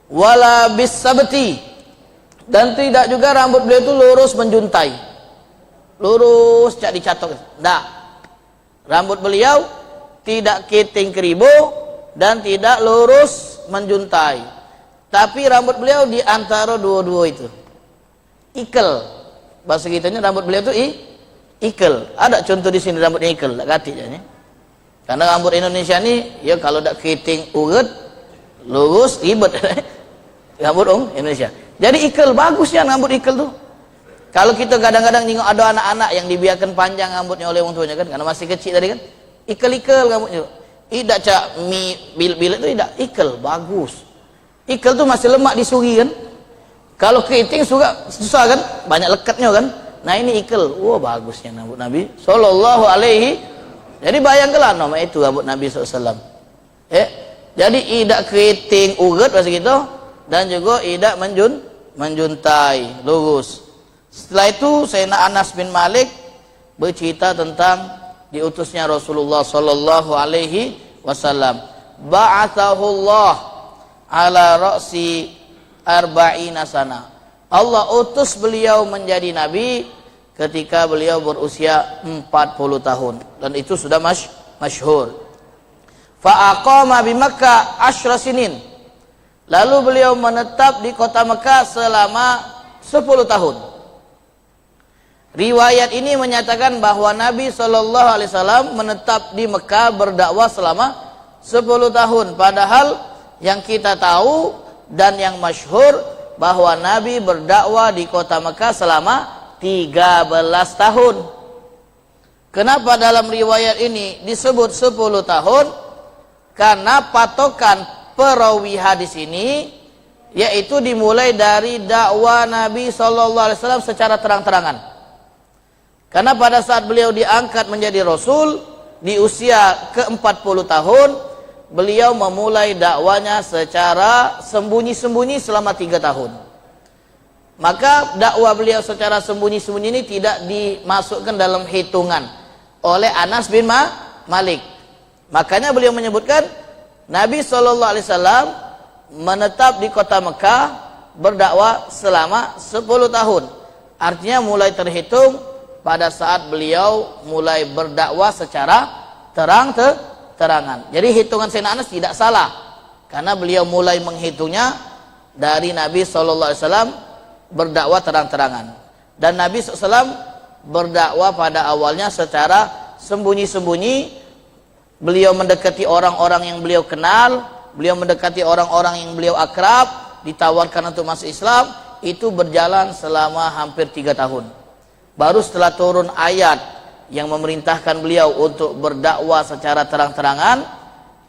Wala bis sabti. Dan tidak juga rambut beliau itu lurus menjuntai. Lurus cak dicatok. Tidak. Rambut beliau tidak keriting keribu dan tidak lurus menjuntai, tapi rambut beliau di antara dua-dua itu. Ikel, bahasa kitanya rambut beliau itu ikel. Ada contoh di sini rambutnya ikel, tak katik ya. Karena rambut Indonesia ini ya kalau tak keriting urut, lurus ribet. Rambut Indonesia. Jadi ikel bagus ya rambut ikel tuh. Kalau kita kadang-kadang tengok ada anak-anak yang dibiarkan panjang rambutnya oleh orang tuanya kan, karena masih kecil tadi kan, ikel-ikel rambutnya. Tidak cak bil itu tidak ikel, bagus. Ikel tuh masih lemak disuri kan. Kalau keriting susah kan, banyak lekatnya kan. Nah ini ikel, wah bagusnya rambut Nabi Sallallahu Alaihi. Jadi bayangkanlah nama itu rambut Nabi SAW. Jadi tidak keriting urut bahasa gitu, dan juga tidak menjuntai, lurus. Setelah itu Sayyidina Anas bin Malik bercerita tentang diutusnya Rasulullah sallallahu alaihi wasallam. Ba'athahullah ala ra'si arba'ina sana. Allah utus beliau menjadi nabi ketika beliau berusia 40 tahun, dan itu sudah masyhur. Fa aqama bi Makkah 10 sinin. Lalu beliau menetap di kota Mekah selama 10 tahun. Riwayat ini menyatakan bahwa Nabi SAW menetap di Mekah berdakwah selama 10 tahun. Padahal yang kita tahu dan yang masyhur bahwa Nabi berdakwah di kota Mekah selama 13 tahun. Kenapa dalam riwayat ini disebut 10 tahun? Karena patokan perawi hadis ini yaitu dimulai dari dakwah Nabi SAW secara terang-terangan. Karena pada saat beliau diangkat menjadi Rasul di usia ke-40 tahun, beliau memulai dakwanya secara sembunyi-sembunyi selama 3 tahun. Maka dakwah beliau secara sembunyi-sembunyi ini tidak dimasukkan dalam hitungan oleh Anas bin Malik. Makanya beliau menyebutkan Nabi SAW menetap di kota Mekah berdakwah selama 10 tahun. Artinya mulai terhitung pada saat beliau mulai berdakwah secara terangan. Jadi hitungan Sayyidina Anas tidak salah, karena beliau mulai menghitungnya dari Nabi SAW berdakwah terang-terangan. Dan Nabi SAW berdakwah pada awalnya secara sembunyi-sembunyi. Beliau mendekati orang-orang yang beliau kenal, beliau mendekati orang-orang yang beliau akrab, ditawarkan untuk masuk Islam. Itu berjalan selama hampir 3 tahun. Baru setelah turun ayat yang memerintahkan beliau untuk berdakwah secara terang-terangan,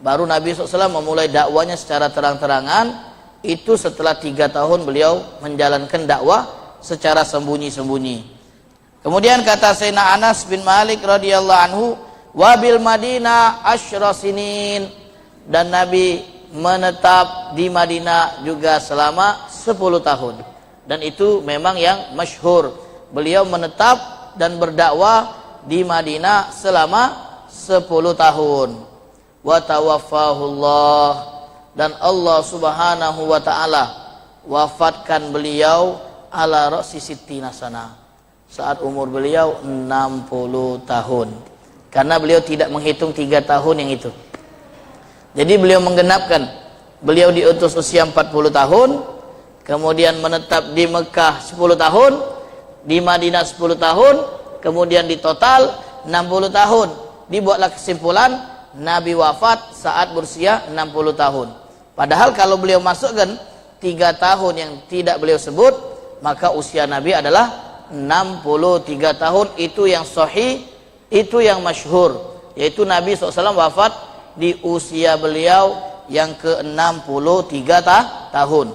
baru Nabi SAW memulai dakwanya secara terang-terangan. Itu setelah 3 tahun beliau menjalankan dakwah secara sembunyi-sembunyi. Kemudian kata Sayyidina Anas bin Malik radhiyallahu anhu, wabil Madinah asyra sinin, dan Nabi menetap di Madinah juga selama 10 tahun. Dan itu memang yang masyhur, beliau menetap dan berdakwah di Madinah selama 10 tahun. Wa tawaffahullah, dan Allah Subhanahu wa taala wafatkan beliau ala ra'si sittina sana, saat umur beliau 60 tahun. Karena beliau tidak menghitung 3 tahun yang itu. Jadi beliau menggenapkan, beliau diutus usia 40 tahun, kemudian menetap di Mekah 10 tahun, di Madinah 10 tahun, kemudian di total 60 tahun. Dibuatlah kesimpulan Nabi wafat saat berusia 60 tahun. Padahal kalau beliau masukkan 3 tahun yang tidak beliau sebut, maka usia Nabi adalah 63 tahun. Itu yang sahih, itu yang masyhur, yaitu Nabi SAW wafat di usia beliau yang ke-63 tahun.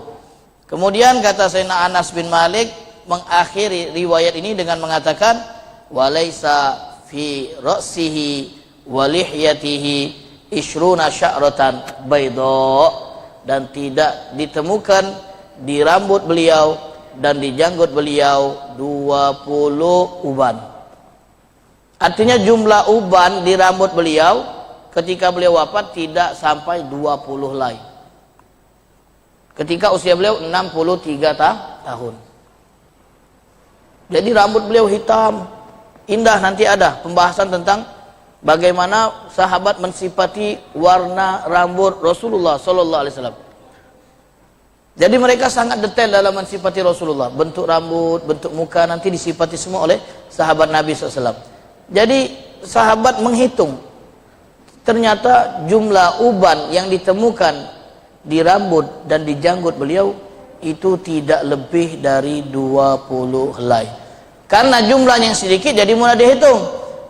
Kemudian kata Sayyidina Anas bin Malik mengakhiri riwayat ini dengan mengatakan, walaisa fi ra'sihi wa lihyatihi ishruna sya'ratan bayda, dan tidak ditemukan di rambut beliau dan di janggut beliau 20 uban. Artinya jumlah uban di rambut beliau ketika beliau wafat tidak sampai 20 helai. Ketika usia beliau 63 tahun. Jadi rambut beliau hitam, indah. Nanti ada pembahasan tentang bagaimana sahabat mensifati warna rambut Rasulullah SAW. Jadi mereka sangat detail dalam mensifati Rasulullah. Bentuk rambut, bentuk muka nanti disifati semua oleh sahabat Nabi SAW. Jadi sahabat menghitung, ternyata jumlah uban yang ditemukan di rambut dan di janggut beliau itu tidak lebih dari 20 helai. Karena jumlahnya yang sedikit jadi mudah dihitung.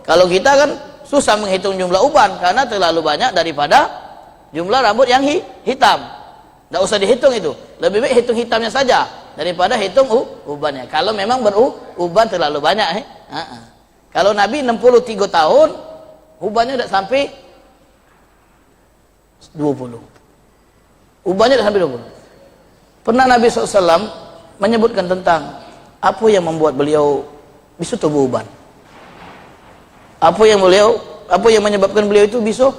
Kalau kita kan susah menghitung jumlah uban karena terlalu banyak daripada jumlah rambut yang hitam. Tidak usah dihitung itu. Lebih baik hitung hitamnya saja daripada hitung ubannya. Kalau memang beruban terlalu banyak. Kalau Nabi 63 tahun, ubannya tidak sampai 20. Ubannya tidak sampai 20. Pernah Nabi SAW menyebutkan tentang apa yang membuat beliau bisa tumbuh uban. Apa yang menyebabkan beliau itu bisa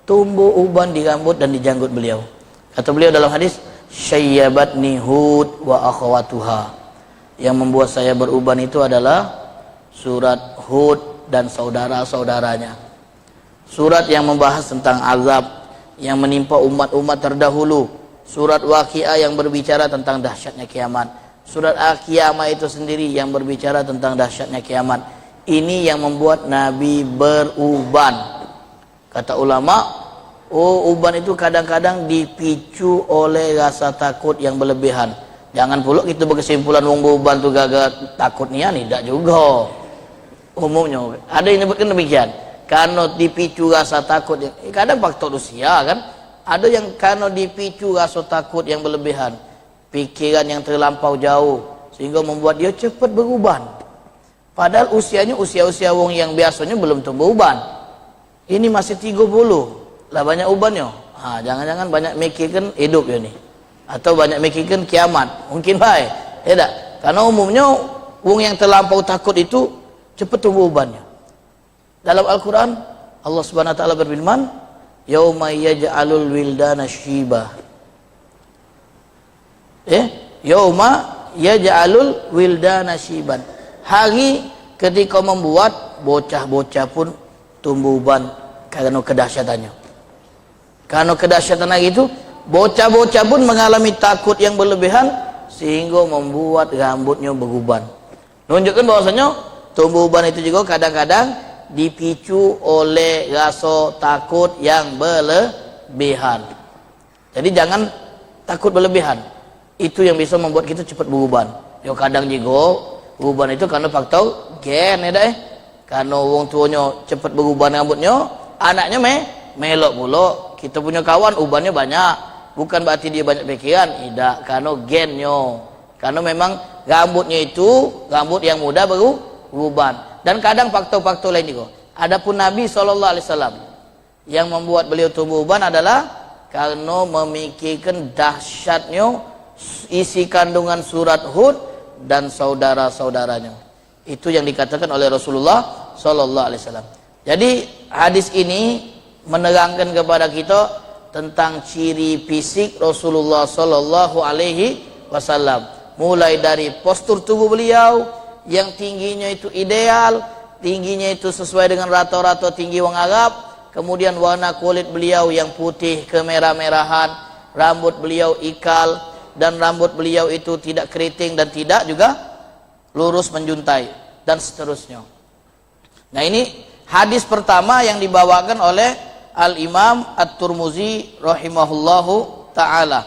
tumbuh uban di rambut dan di janggut beliau. Kata beliau dalam hadis, syayyabatni Hud wa akhawatuha. Yang membuat saya beruban itu adalah surat Hud dan saudara-saudaranya. Surat yang membahas tentang azab yang menimpa umat-umat terdahulu. Surat Waqiah yang berbicara tentang dahsyatnya kiamat. Surat Al-Qiyamah itu sendiri yang berbicara tentang dahsyatnya kiamat. Ini yang membuat Nabi beruban. Kata ulama, uban itu kadang-kadang dipicu oleh rasa takut yang berlebihan. Jangan pula kita berkesimpulan wong uban tu gagal takut nian, tidak juga. Umumnya ada yang menyebutkan demikian. Karena dipicu rasa takut, kadang faktor usia kan. Ada yang karena dipicu rasa takut yang berlebihan, pikiran yang terlampau jauh, sehingga membuat dia cepat beruban. Padahal usianya usia-usia wong yang biasanya belum tumbuh uban. Ini masih 30 lah banyak ubannya. Jangan-jangan banyak mikirkan hidup ya nih, atau banyak mikirkan kiamat. Mungkin baik, tidak. Karena umumnya wong yang terlampau takut itu cepat tumbuh ubannya. Dalam Al-Quran Allah Subhanahu wa ta'ala berfirman, yauma yaj'alul wildana syiba. Yauma yaj'alul wildana syiban. Hari ketika membuat bocah-bocah pun tumbuh uban Karena kedahsyatannya. Karena kedahsyatan lagi itu, bocah-bocah pun mengalami takut yang berlebihan sehingga membuat rambutnya beruban. Menunjukkan bahwasanya tumbuh uban itu juga kadang-kadang dipicu oleh rasa takut yang berlebihan. Jadi jangan takut berlebihan. Itu yang bisa membuat kita cepat beruban. Yo kadang juga beruban itu karena faktor gen ya dah. Karena wong tuanya cepat beruban rambutnya, anaknya melok pula. Kita punya kawan ubannya banyak, bukan berarti dia banyak pikiran, tidak, karena gennya. Karena memang rambutnya itu rambut yang mudah beruban. Dan kadang faktor-faktor lain juga. Adapun Nabi SAW yang membuat beliau tumbuh uban adalah karena memikirkan dahsyatnya isi kandungan surat Hud dan saudara-saudaranya. Itu yang dikatakan oleh Rasulullah SAW. Jadi hadis ini menerangkan kepada kita tentang ciri fisik Rasulullah sallallahu alaihi wasallam, mulai dari postur tubuh beliau yang tingginya itu ideal, tingginya itu sesuai dengan rata-rata tinggi wong Arab, kemudian warna kulit beliau yang putih kemerah-merahan, rambut beliau ikal, dan rambut beliau itu tidak keriting dan tidak juga lurus menjuntai, dan seterusnya. Nah, ini hadis pertama yang dibawakan oleh Al-Imam At-Tirmidzi rahimahullahu ta'ala.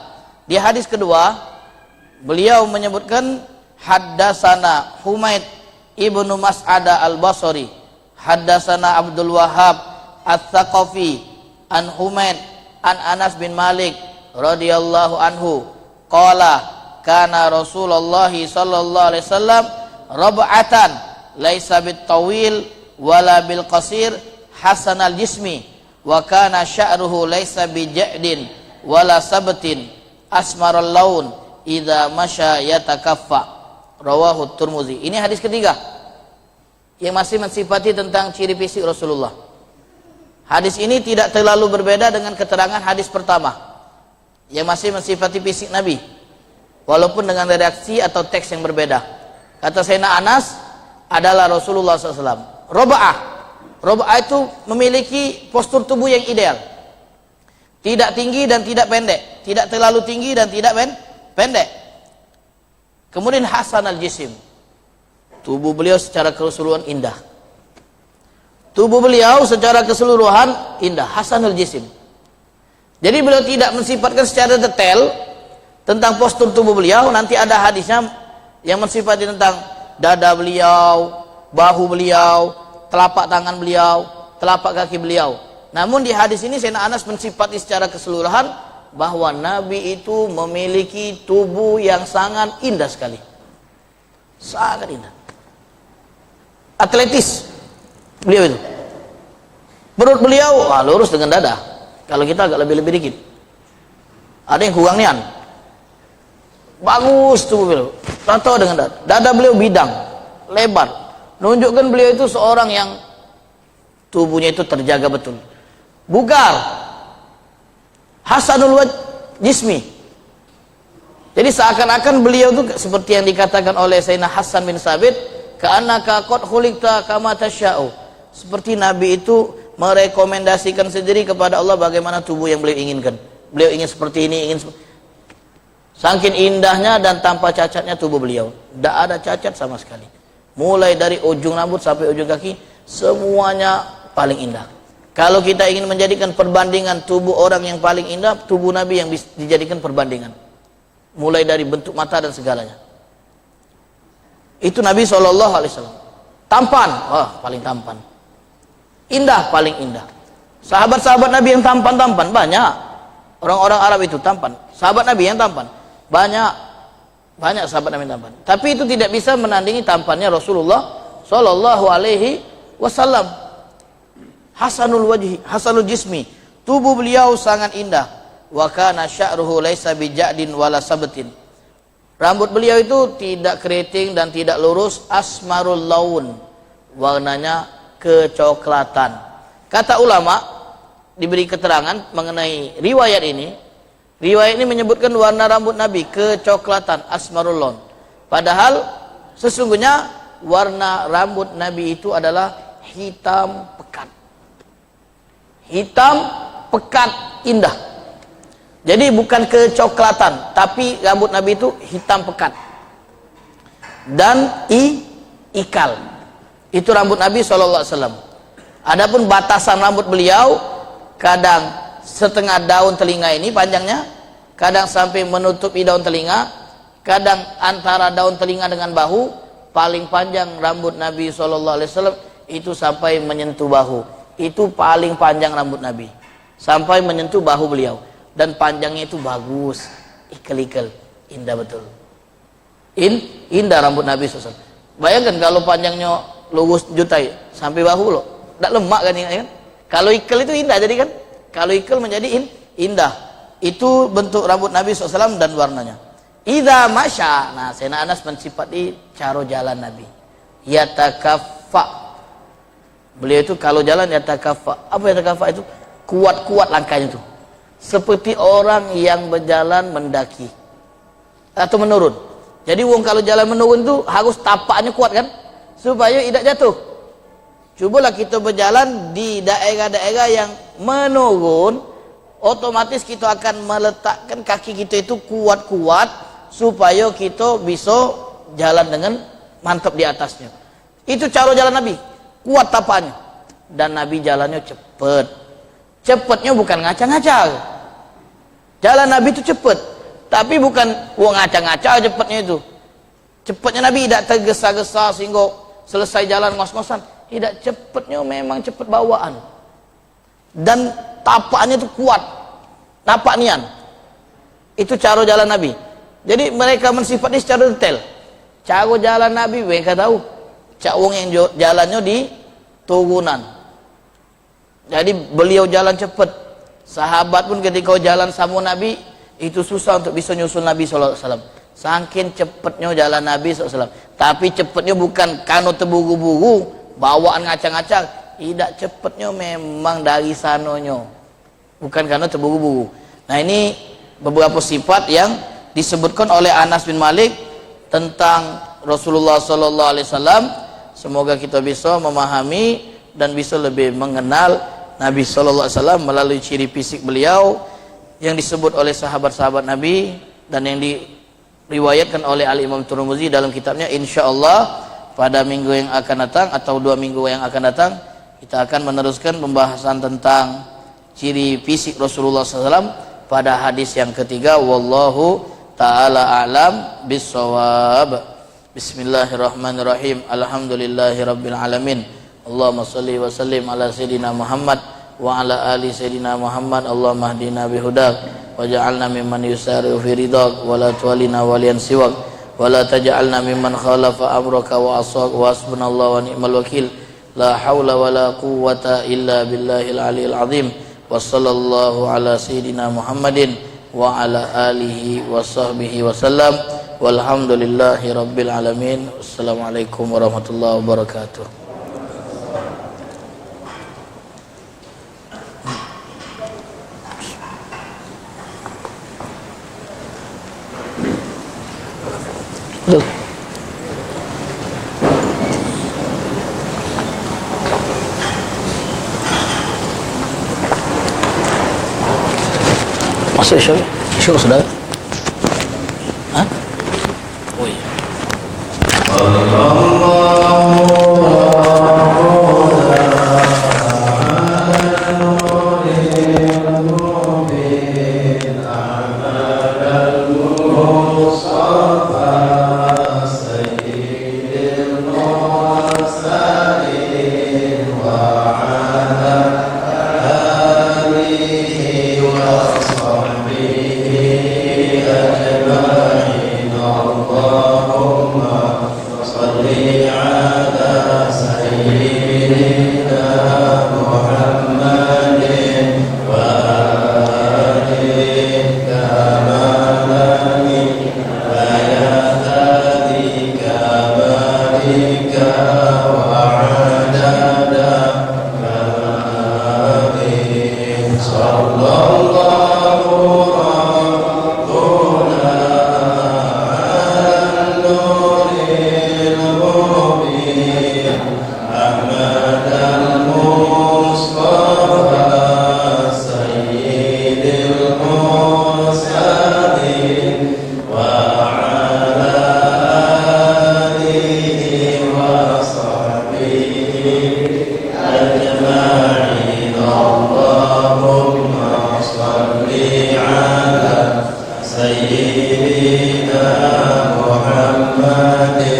Di hadis kedua, beliau menyebutkan haddasana Humaid ibnu Mas'ada al-Basri, haddasana Abdul Wahhab Ats-Tsaqafi an Humaid an Anas bin Malik radhiyallahu anhu qala kana Rasulullah sallallahu alaihi wasallam rab'atan laisa bit tawil wala bil qasir hasanal jismi wa kana sya'ruhu laisa bija'din wala sabtin asmaral laun idza masya yatakaffa, rawahu Tirmidzi. Ini hadis ketiga yang masih mensifati tentang ciri fisik Rasulullah. Hadis ini tidak terlalu berbeda dengan keterangan hadis pertama yang masih mensifati fisik Nabi, walaupun dengan redaksi atau teks yang berbeda. Kata Sayyidina Anas adalah Rasulullah SAW Roba'ah itu memiliki postur tubuh yang ideal, tidak tinggi dan tidak pendek, tidak terlalu tinggi dan tidak pendek. Kemudian hasanal jisim, tubuh beliau secara keseluruhan indah. Tubuh beliau secara keseluruhan indah, hasanul jisim. Jadi beliau tidak mensifatkan secara detail tentang postur tubuh beliau. Nanti ada hadisnya yang mensifati tentang dada beliau, bahu beliau, telapak tangan beliau, telapak kaki beliau. Namun di hadis ini Sayyidina Anas mensifati secara keseluruhan bahwa Nabi itu memiliki tubuh yang sangat indah sekali. Sangat indah. Atletis beliau itu. Perut beliau lurus dengan dada. Kalau kita agak lebih-lebih dikit. Ada yang kurang nian. Bagus tubuh beliau. Rata dengan dada. Dada beliau bidang, lebar. Menunjukkan beliau itu seorang yang tubuhnya itu terjaga betul. Bugar. Hasanul jismi. Jadi seakan-akan beliau itu seperti yang dikatakan oleh Sayyidina Hasan bin Sabit, ka'annaka qad khuliqta kama tasya'u. Seperti Nabi itu merekomendasikan sendiri kepada Allah bagaimana tubuh yang beliau inginkan. Beliau ingin seperti ini, ingin saking indahnya dan tanpa cacatnya tubuh beliau. Tidak ada cacat sama sekali. Mulai dari ujung rambut sampai ujung kaki, semuanya paling indah. Kalau kita ingin menjadikan perbandingan tubuh orang yang paling indah, tubuh Nabi yang dijadikan perbandingan. Mulai dari bentuk mata dan segalanya. Itu Nabi SAW. Tampan, paling tampan. Indah, paling indah. Sahabat-sahabat Nabi yang tampan-tampan banyak. Orang-orang Arab itu tampan. Sahabat Nabi yang tampan banyak. Banyak sahabat Nabi tampan. Tapi itu tidak bisa menandingi tampannya Rasulullah sallallahu alaihi wasallam. Hasanul wajhi, hasanul jismi. Tubuh beliau sangat indah. Wa kana sya'ruhu laisa bija'din wala sabtin. Rambut beliau itu tidak keriting dan tidak lurus, asmarul laun. Warnanya kecoklatan. Kata ulama diberi keterangan mengenai riwayat ini. Riwayat ini menyebutkan warna rambut Nabi kecoklatan, asmarul laun. Padahal sesungguhnya warna rambut Nabi itu adalah hitam pekat. hitam, pekat, indah. Jadi bukan kecoklatan, tapi rambut Nabi itu hitam pekat. Dan ikal. Itu rambut Nabi SAW. Adapun batasan rambut beliau, kadang setengah daun telinga ini panjangnya, kadang sampai menutupi daun telinga, kadang antara daun telinga dengan bahu. Paling panjang rambut Nabi SAW itu sampai menyentuh bahu. Itu paling panjang rambut Nabi, sampai menyentuh bahu beliau. Dan panjangnya itu bagus, ikel-ikel, indah betul. Indah rambut Nabi SAW. Bayangkan kalau panjangnya lurus jutai sampai bahu loh, tidak lemak kan, kan? Kalau ikel itu indah jadi kan? Kalau ikel menjadi indah. Itu bentuk rambut Nabi SAW dan warnanya. Idza masya, nah Sayyidina Anas mensifati cara jalan Nabi. Yatakaffa. Beliau itu kalau jalan yatakaffa. Apa yatakaffa itu? Kuat-kuat langkahnya itu. Seperti orang yang berjalan mendaki atau menurun. Jadi wong kalau jalan menurun itu harus tapaknya kuat kan, supaya tidak jatuh. Cobalah kita berjalan di daerah-daerah yang menurun, otomatis kita akan meletakkan kaki kita itu kuat-kuat supaya kita bisa jalan dengan mantap di atasnya. Itu cara jalan Nabi, kuat tapaknya. Dan Nabi jalannya cepat. Cepatnya bukan ngaca-ngaca. Jalan Nabi itu cepat, tapi bukan ngaca-ngaca cepatnya itu. Cepatnya Nabi tidak tergesa-gesa sehingga selesai jalan ngos-ngosan. Tidak, cepatnya memang cepat bawaan. Dan tapaknya itu kuat, napak nian. Itu cara jalan Nabi. Jadi mereka mensifati secara detail. Cara jalan Nabi mereka tahu. Cak wong yang jalannya di turunan. Jadi beliau jalan cepat. Sahabat pun ketika jalan sama Nabi itu susah untuk bisa nyusul Nabi SAW. Saking cepatnya jalan Nabi SAW. Tapi cepatnya bukan karena terburu-buru, bawaan ngacang-ngacang. Tidak, cepatnya memang dari sanonya, bukan karena terburu-buru. Nah ini beberapa sifat yang disebutkan oleh Anas bin Malik tentang Rasulullah SAW. Semoga kita bisa memahami dan bisa lebih mengenal Nabi SAW melalui ciri fisik beliau yang disebut oleh sahabat-sahabat Nabi dan yang diriwayatkan oleh Al-Imam Tirmidzi dalam kitabnya. InsyaAllah pada minggu yang akan datang atau 2 minggu yang akan datang kita akan meneruskan pembahasan tentang ciri fisik Rasulullah SAW pada hadis yang ketiga. Wallahu ta'ala a'lam bissawab. Bismillahirrahmanirrahim. Alhamdulillahirabbil alamin. Allahumma salli wa sallim ala sayyidina Muhammad wa ala ali sayyidina Muhammad. Allahumma hdina bihudak waj'alna mimman yusari'u fi ridak wa la tuwallina waliyan siwak wa la taj'alna mimman khalafa amraka wa asaq wa hasbunallahu wa ni'mal wakil. La haula wa la quwwata illa billahil aliyil azim. Wa sallallahu ala sayyidina Muhammadin wa ala alihi wa sahbihi wa sallam. Walhamdulillahi rabbil alamin. Assalamualaikum warahmatullahi wabarakatuh. Loh. Masuk syukur sudah? Hah? Oh iya. Ahmad al-Mustafa Allahumma salli ala sayyidina Muhammadin